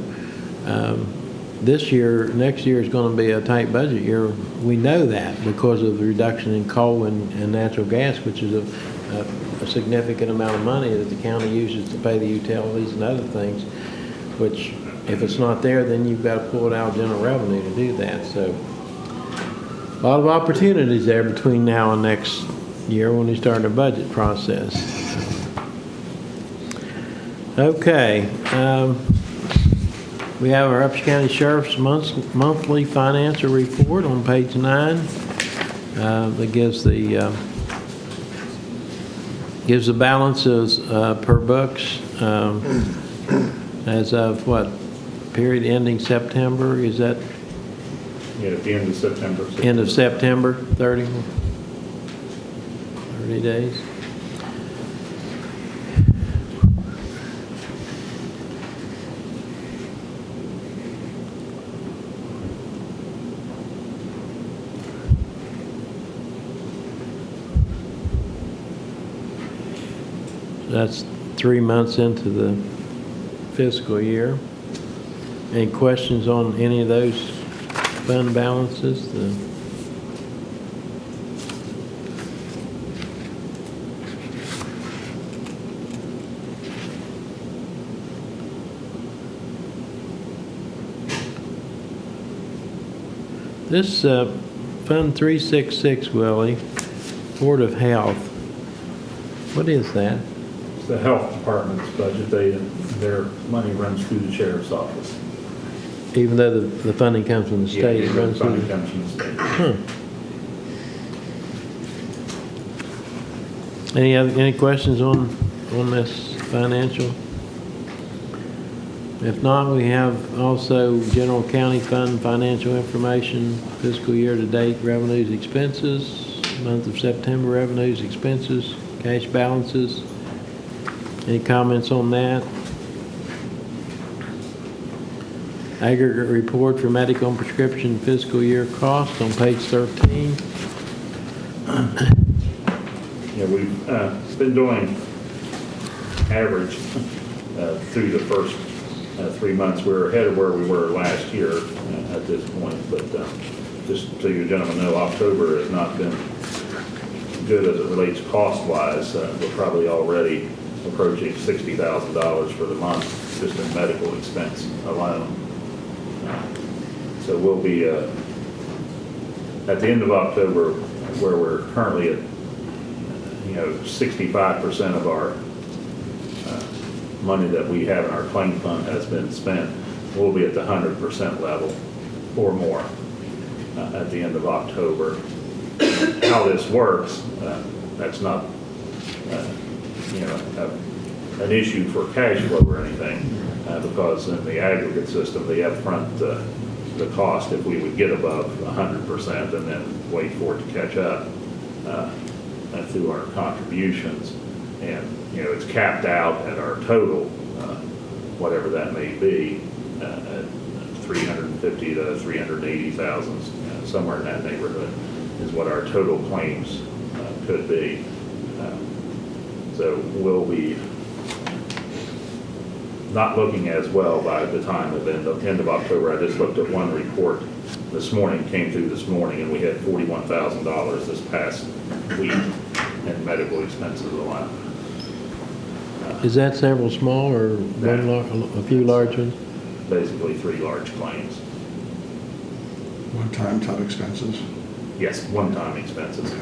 next year is going to be a tight budget year. We know that because of the reduction in coal and natural gas, which is a significant amount of money that the county uses to pay the utilities and other things, which if it's not there, then you've got to pull it out of general revenue to do that. So a lot of opportunities there between now and next year when we start the budget process. Okay. We have our Upshur County Sheriff's monthly financial report on page 9 that gives the balances per books as of what period ending September? Is that? Yeah, at the end of September. End of September, 30 days. That's 3 months into the fiscal year. Any questions on any of those fund balances? This Fund 366, Willie, Board of Health, what is that? It's the health department's budget. Their money runs through the sheriff's office. Even though the funding comes from the state, Yeah, it runs the funding through. comes from the state. Any questions on this financial? If not, we have also general county fund financial information, fiscal year to date revenues, expenses, month of September revenues, expenses, cash balances. Any comments on that? Aggregate report for medical and prescription fiscal year cost on page 13. Yeah, we've been doing average through the first 3 months. We're ahead of where we were last year at this point, but just so you gentlemen know, October has not been good as it relates cost-wise. We're probably already approaching $60,000 for the month just in medical expense alone. So we'll be at the end of October, where we're currently at 65% of our money that we have in our claim fund has been spent. We'll be at the 100% level or more at the end of October. How this works, that's not an issue for cash flow or anything, because in the aggregate system, they upfront the cost if we would get above 100% and then wait for it to catch up through our contributions. And it's capped out at our total whatever that may be, 350 to 380,000, somewhere in that neighborhood is what our total claims could be. So we'll be not looking as well by the time of end of October. I just looked at one report this morning, came through this morning, and we had $41,000 this past week in medical expenses alone. Is that several small or a few large ones? Basically 3 large claims. One-time type expenses. Yes, one-time expenses.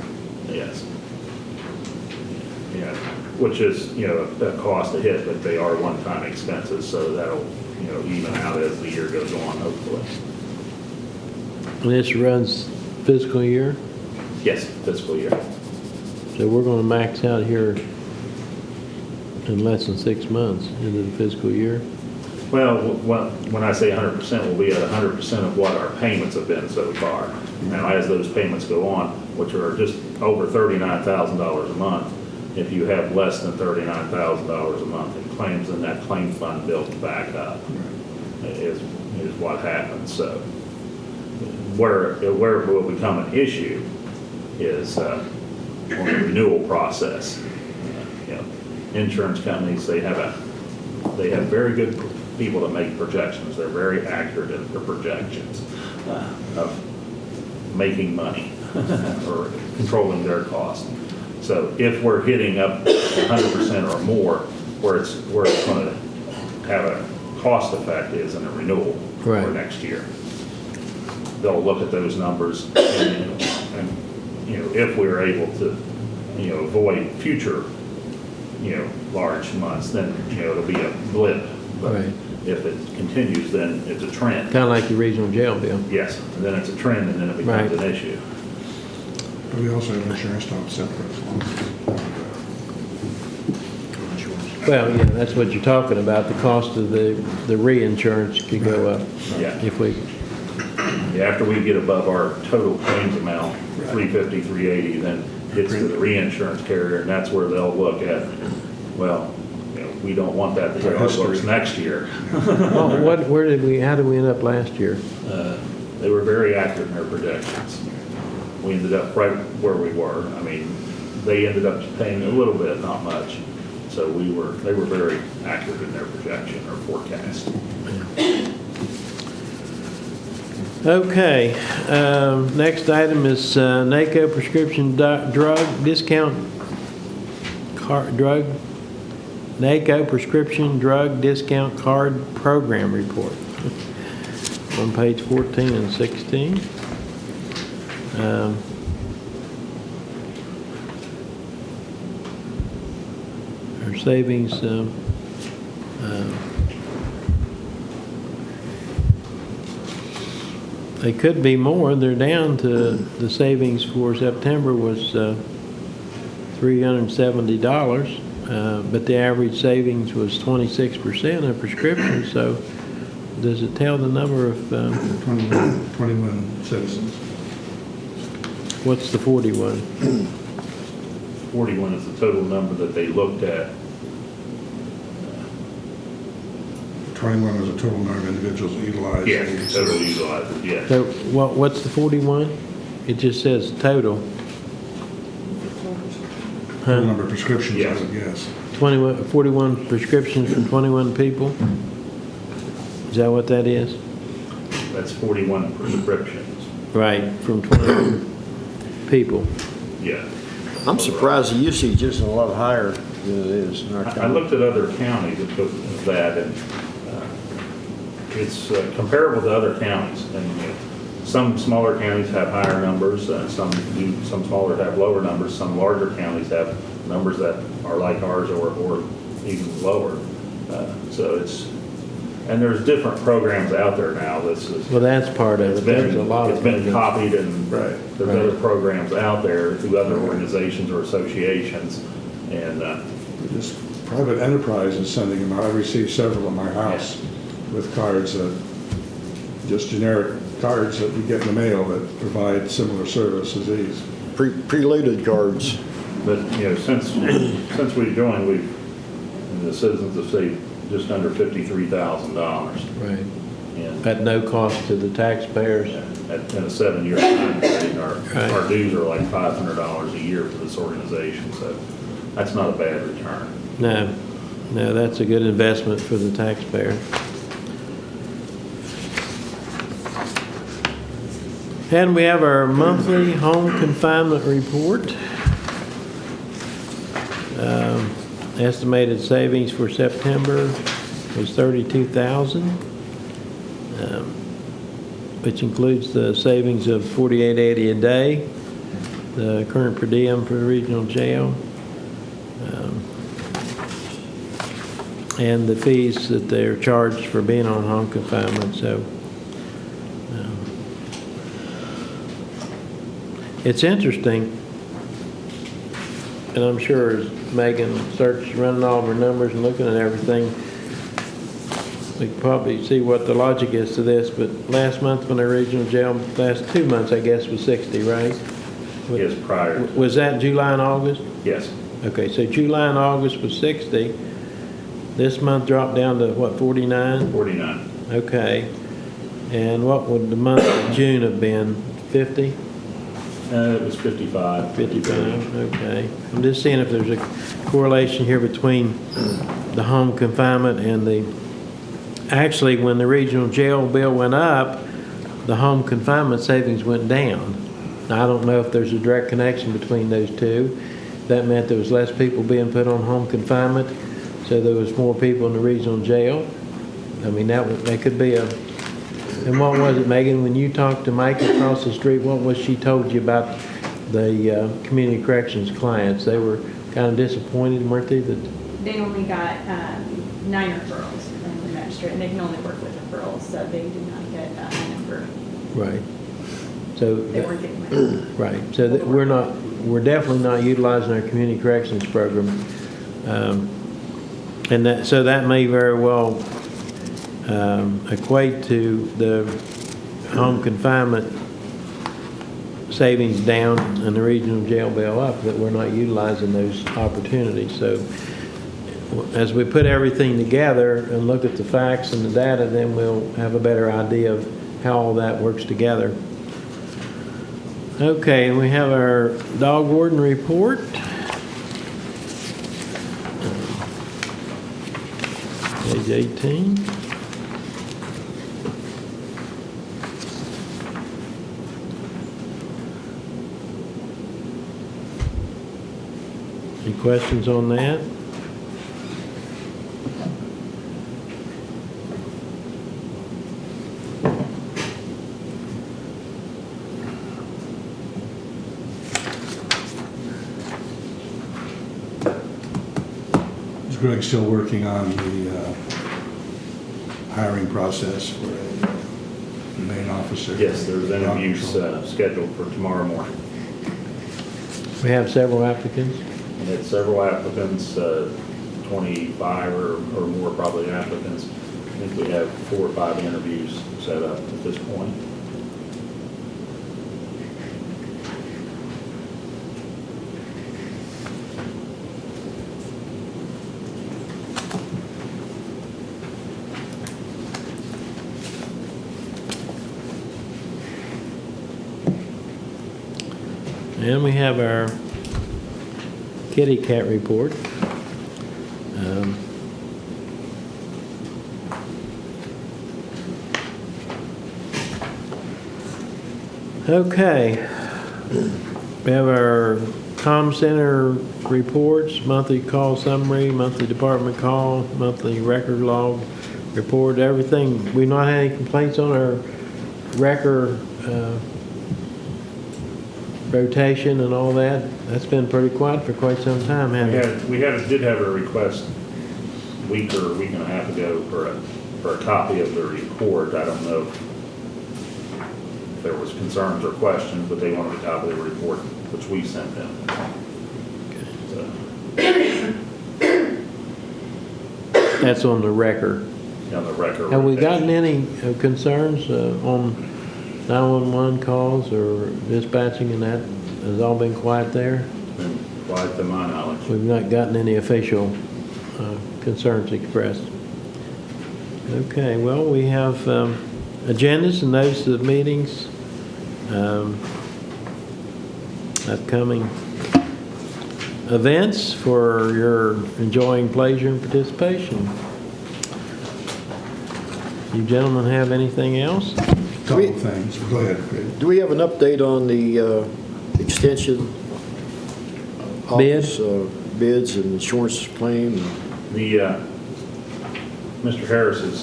Yes. Yeah, which is, a cost to hit, but they are one-time expenses, so that'll, even out as the year goes on, hopefully. And this runs fiscal year? Yes, fiscal year. So we're going to max out here in less than 6 months into the fiscal year? Well, when I say 100%, we'll be at 100% of what our payments have been so far. Now, as those payments go on, which are just over $39,000 a month, if you have less than $39,000 a month in claims, then that claim fund builds back up, is what happens. So where it will become an issue is on the renewal process. Insurance companies, they have very good people that make projections. They're very accurate in their projections of making money or controlling their cost. So if we're hitting up 100% or more, where it's going to have a cost effect is in a renewal for next year. They'll look at those numbers and if we're able to avoid future large months, then it'll be a blip. But if it continues, then it's a trend. Kind of like the regional jail bill. Yes, and then it's a trend, and then it becomes an issue. But we also have insurance to offset that. Well, yeah, that's what you're talking about. The cost of the reinsurance could go up. Yeah. If we. Yeah, after we get above our total claims amount, 350, 380, then it's to the reinsurance carrier, and that's where they'll look at, well, we don't want that to hit our books next year. How did we end up last year? They were very accurate in their projections. We ended up right where we were. I mean, they ended up paying a little bit, not much. So they were very accurate in their projection or forecast. Okay, next item is NACO prescription drug discount NACO prescription drug discount card program report on page 14 and 16. Our savings they could be more. They're down to the savings for September was $370, but the average savings was 26% of prescriptions. So does it tell the number of 21 citizens? What's the 41? 41 is the total number that they looked at. 21 was a total number of individuals utilized. Yes, total utilized, yes. So what's the 41? It just says total. Total number of prescriptions, Yes. I would guess. 41 prescriptions from 21 people? Is that what that is? That's 41 prescriptions. Right, from 21 people. Yeah. I'm surprised the usage isn't a lot higher than it is in our county. I looked at other counties that took that, and it's comparable to other counties. And some smaller counties have higher numbers, some smaller have lower numbers, some larger counties have numbers that are like ours or even lower. So and there's different programs out there now. Well, that's part of it. There's a lot of It's been programs. copied, and there's other programs out there through other organizations or associations. And Just private enterprise is sending them out. I received several at my house with cards, just generic cards that you get in the mail that provide similar service as these. Preloaded cards. But since we joined, the citizens have saved just under $53,000. Right. And At no cost to the taxpayers. in a 7-year time period, Right. our dues are like $500 a year for this organization, so that's not a bad return. No, that's a good investment for the taxpayer. And we have our monthly home confinement report. Estimated savings for September was $32,000, which includes the savings of $48.80 a day, the current per diem for the regional jail, and the fees that they're charged for being on home confinement. So it's interesting, and I'm sure as Megan starts running all of her numbers and looking at everything, we can probably see what the logic is to this. But last month when the regional jail, last 2 months, I guess, was 60, right? Yes, prior. Was that July and August? Yes. Okay, so July and August was 60. This month dropped down to what, 49? 49. Okay. And what would the month of June have been? 50? It was 55. 55, okay. I'm just seeing if there's a correlation here between the home confinement and the, actually, when the regional jail bill went up, the home confinement savings went down. Now, I don't know if there's a direct connection between those two. That meant there was less people being put on home confinement, so there was more people in the regional jail. I mean, that could be a, and what was it, Megan, when you talked to Mike across the street, what was she told you about the community corrections clients? They were kind of disappointed, weren't they? That they only got 9 referrals from the magistrate, and they can only work with referrals, so they did not get a number. Right. So They weren't getting money. right. So that we're definitely not utilizing our community corrections program, and so that may very well equate to the home confinement savings down and the regional jail bail up, that we're not utilizing those opportunities. So as we put everything together and look at the facts and the data, then we'll have a better idea of how all that works together. Okay, and we have our dog warden report. Page 18. Any questions on that? Is Greg still working on the hiring process for a main officer? Yes, there's interviews scheduled for tomorrow morning. We have several applicants. We had several applicants, 25 or more probably applicants. I think we have 4 or 5 interviews set up at this point. And we have our kitty cat report. Okay. We have our comm center reports, monthly call summary, monthly department call, monthly record log report, everything. We've not had any complaints on our record rotation and all that. That's been pretty quiet for quite some time, hasn't it? We did have a request a week or a week and a half ago for a copy of the report. I don't know if there was concerns or questions, but they wanted a copy of the report, which we sent them. That's on the record. On the record. Have we gotten any concerns on 911 calls or dispatching, and that has all been quiet there? Been quiet to my knowledge. We've not gotten any official concerns expressed. Okay, well, we have agendas and notices of meetings, upcoming events for your enjoying pleasure and participation. You gentlemen have anything else? Couple things. Go ahead, Craig. Do we have an update on the extension? Bid? Office, bids and insurance claim? Mr. Harris has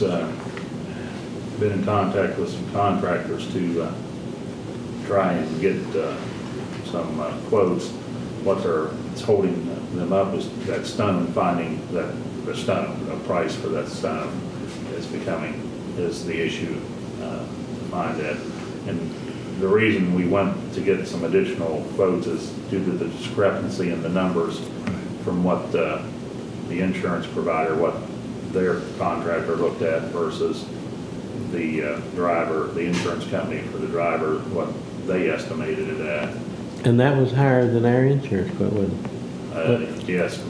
been in contact with some contractors to try and get some quotes. What's holding them up is that stone, finding that the stone, a price for that stone is the issue to find that. And the reason we went to get some additional quotes is due to the discrepancy in the numbers from what the insurance provider, what their contractor looked at versus the driver, the insurance company for the driver, what they estimated it at. And that was higher than our insurance quote, wasn't it? Yes,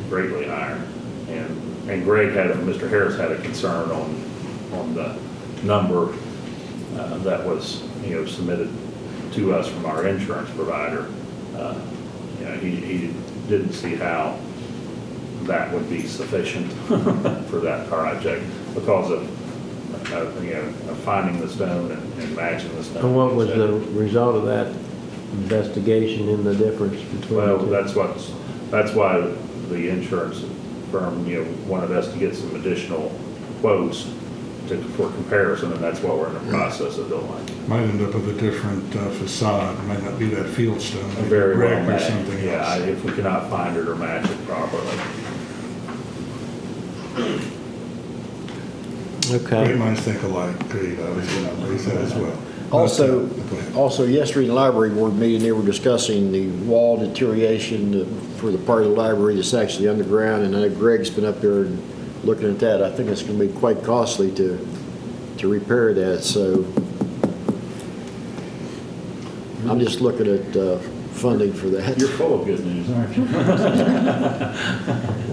greatly higher. And Greg Mr. Harris had a concern on the number that was, submitted to us from our insurance provider. He didn't see how that would be sufficient for that project because of finding the stone and matching the stone. And what was the result of that investigation in the difference between Well, the two? that's why the insurance firm, wanted us to get some additional quotes for comparison, and that's what we're in the process of doing. Might end up with a different facade. Might not be that field stone. maybe Very brick well or matched. something Yeah, else. if we cannot find it or match it properly. Great Okay. minds think alike. Great, I was going to raise that as well. Also, Go ahead. also yesterday in the library board meeting, they were discussing the wall deterioration for the part of the library that's actually underground, and I know Greg's been up there and looking at that. I think it's going to be quite costly to repair that, so I'm just looking at funding for that. You're full of good news, aren't you?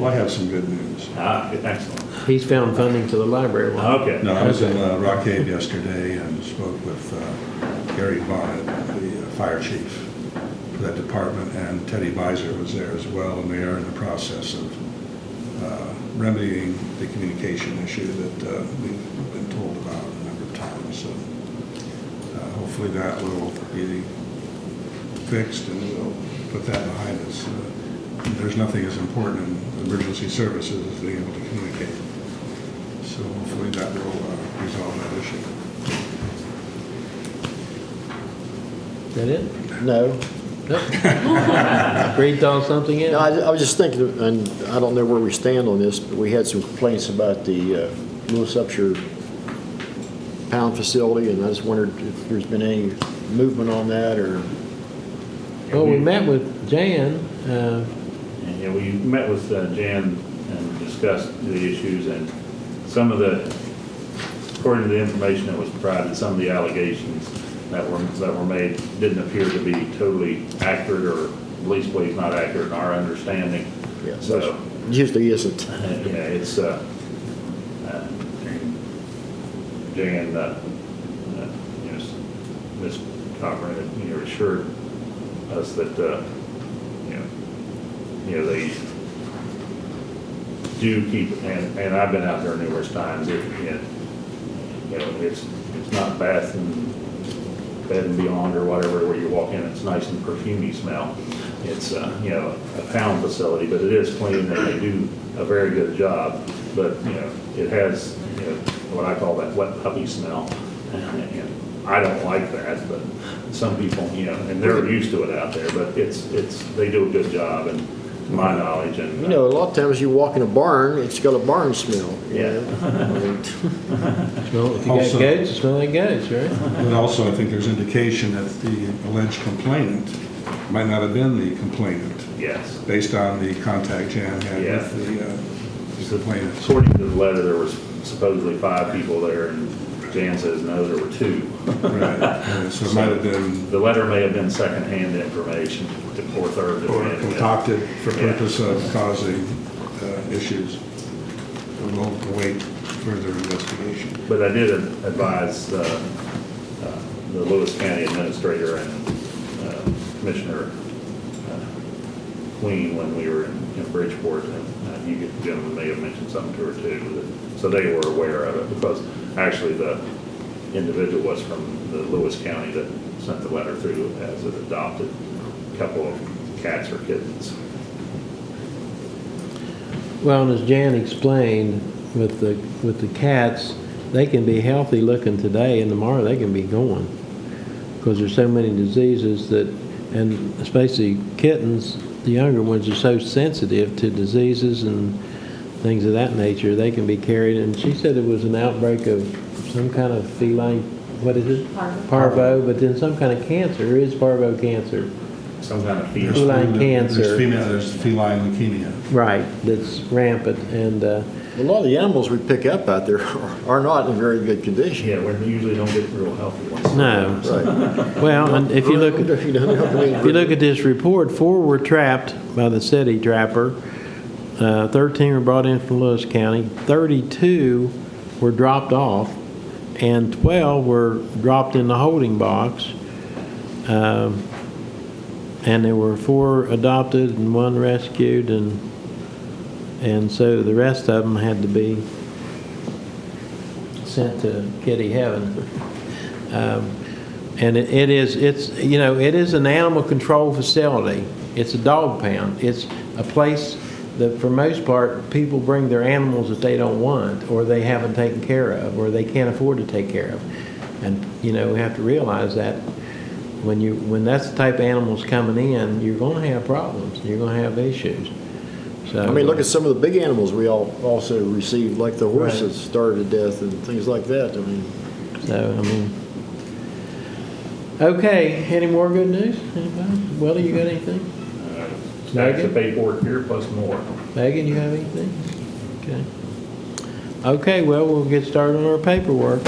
Well, I have some good news. Excellent. He's found funding for the library one. Okay. No, I was in Okay. Rock Cave yesterday and spoke with Gary Bonnet, the fire chief for that department, and Teddy Beiser was there as well, and they are in the process of remedying the communication issue that we've been told about a number of times. So hopefully that will be fixed and we'll put that behind us. There's nothing as important in emergency services as being able to communicate. So hopefully that will resolve that issue. Is that it? No. Read on something No, else? I was just thinking, and I don't know where we stand on this, but we had some complaints about the Lewis Upshur pound facility, and I just wondered if there's been any movement on that, or... Well, we met with Jan. Yeah, we met with Jan and discussed the issues, and some of the, according to the information that was provided, some of the allegations that were made didn't appear to be totally accurate, or at least believe not accurate in our understanding. Yeah, So, usually isn't. yeah, it's, Jan, Ms. Cochran, assured us that, they do keep, and I've been out there numerous times, it's not Bath and Bed and Beyond or whatever, where you walk in, it's nice and perfumey smell. It's, a pound facility, but it is clean, and they do a very good job. But, it has, what I call that wet puppy smell. And I don't like that, but some people, and they're used to it out there, but they do a good job, and to my knowledge, and. A lot of times you walk in a barn, it's got a barn smell. Yeah. Smell, if you got Also- goats, it smell like goats, right? But also, I think there's indication that the alleged complainant might not have been the complainant, Yes. based on the contact Jan had Yeah. with the complainant. According to the letter, there was supposedly 5 people there, and Jan says, no, there were 2. Right. So it might have been The letter may have been secondhand information or third. or concocted for Yeah. purpose of causing issues. We'll wait further investigation. But I did advise the Lewis County Administrator and Commissioner Queen when we were in Bridgeport, and you gentlemen may have mentioned something to her too. So they were aware of it, because actually the individual was from the Lewis County that sent the letter through as an adopted couple of cats or kittens. Well, and as Jan explained, with the cats, they can be healthy looking today, and tomorrow they can be gone, because there's so many diseases that, and especially kittens, the younger ones are so sensitive to diseases and things of that nature. They can be carried, and she said it was an outbreak of some kind of feline, what is it? Parvo, but then some kind of cancer. It is parvo cancer. Some kind of feline cancer. There's feline leukemia. Right, that's rampant, and A lot of the animals we pick up out there are not in very good condition. Yeah, we usually don't get real healthy ones. no. Right. Well, and if you look at this report, 4 were trapped by the city trapper. 13 were brought in from Lewis County. 32 were dropped off, and 12 were dropped in the holding box. And there were 4 adopted and 1 rescued, and so the rest of them had to be sent to kitty heaven. And it is an animal control facility. It's a dog pound. It's a place that, for most part, people bring their animals that they don't want, or they haven't taken care of, or they can't afford to take care of. And we have to realize that when that's the type of animals coming in, you're going to have problems. You're going to have issues. So I mean, look at some of the big animals we also received, like the horses starved to death and things like that. Okay, any more good news? Anybody? Willie, you got anything? Stacks of paperwork here plus more. Megan, you have anything? Okay. Okay, well, we'll get started on our paperwork.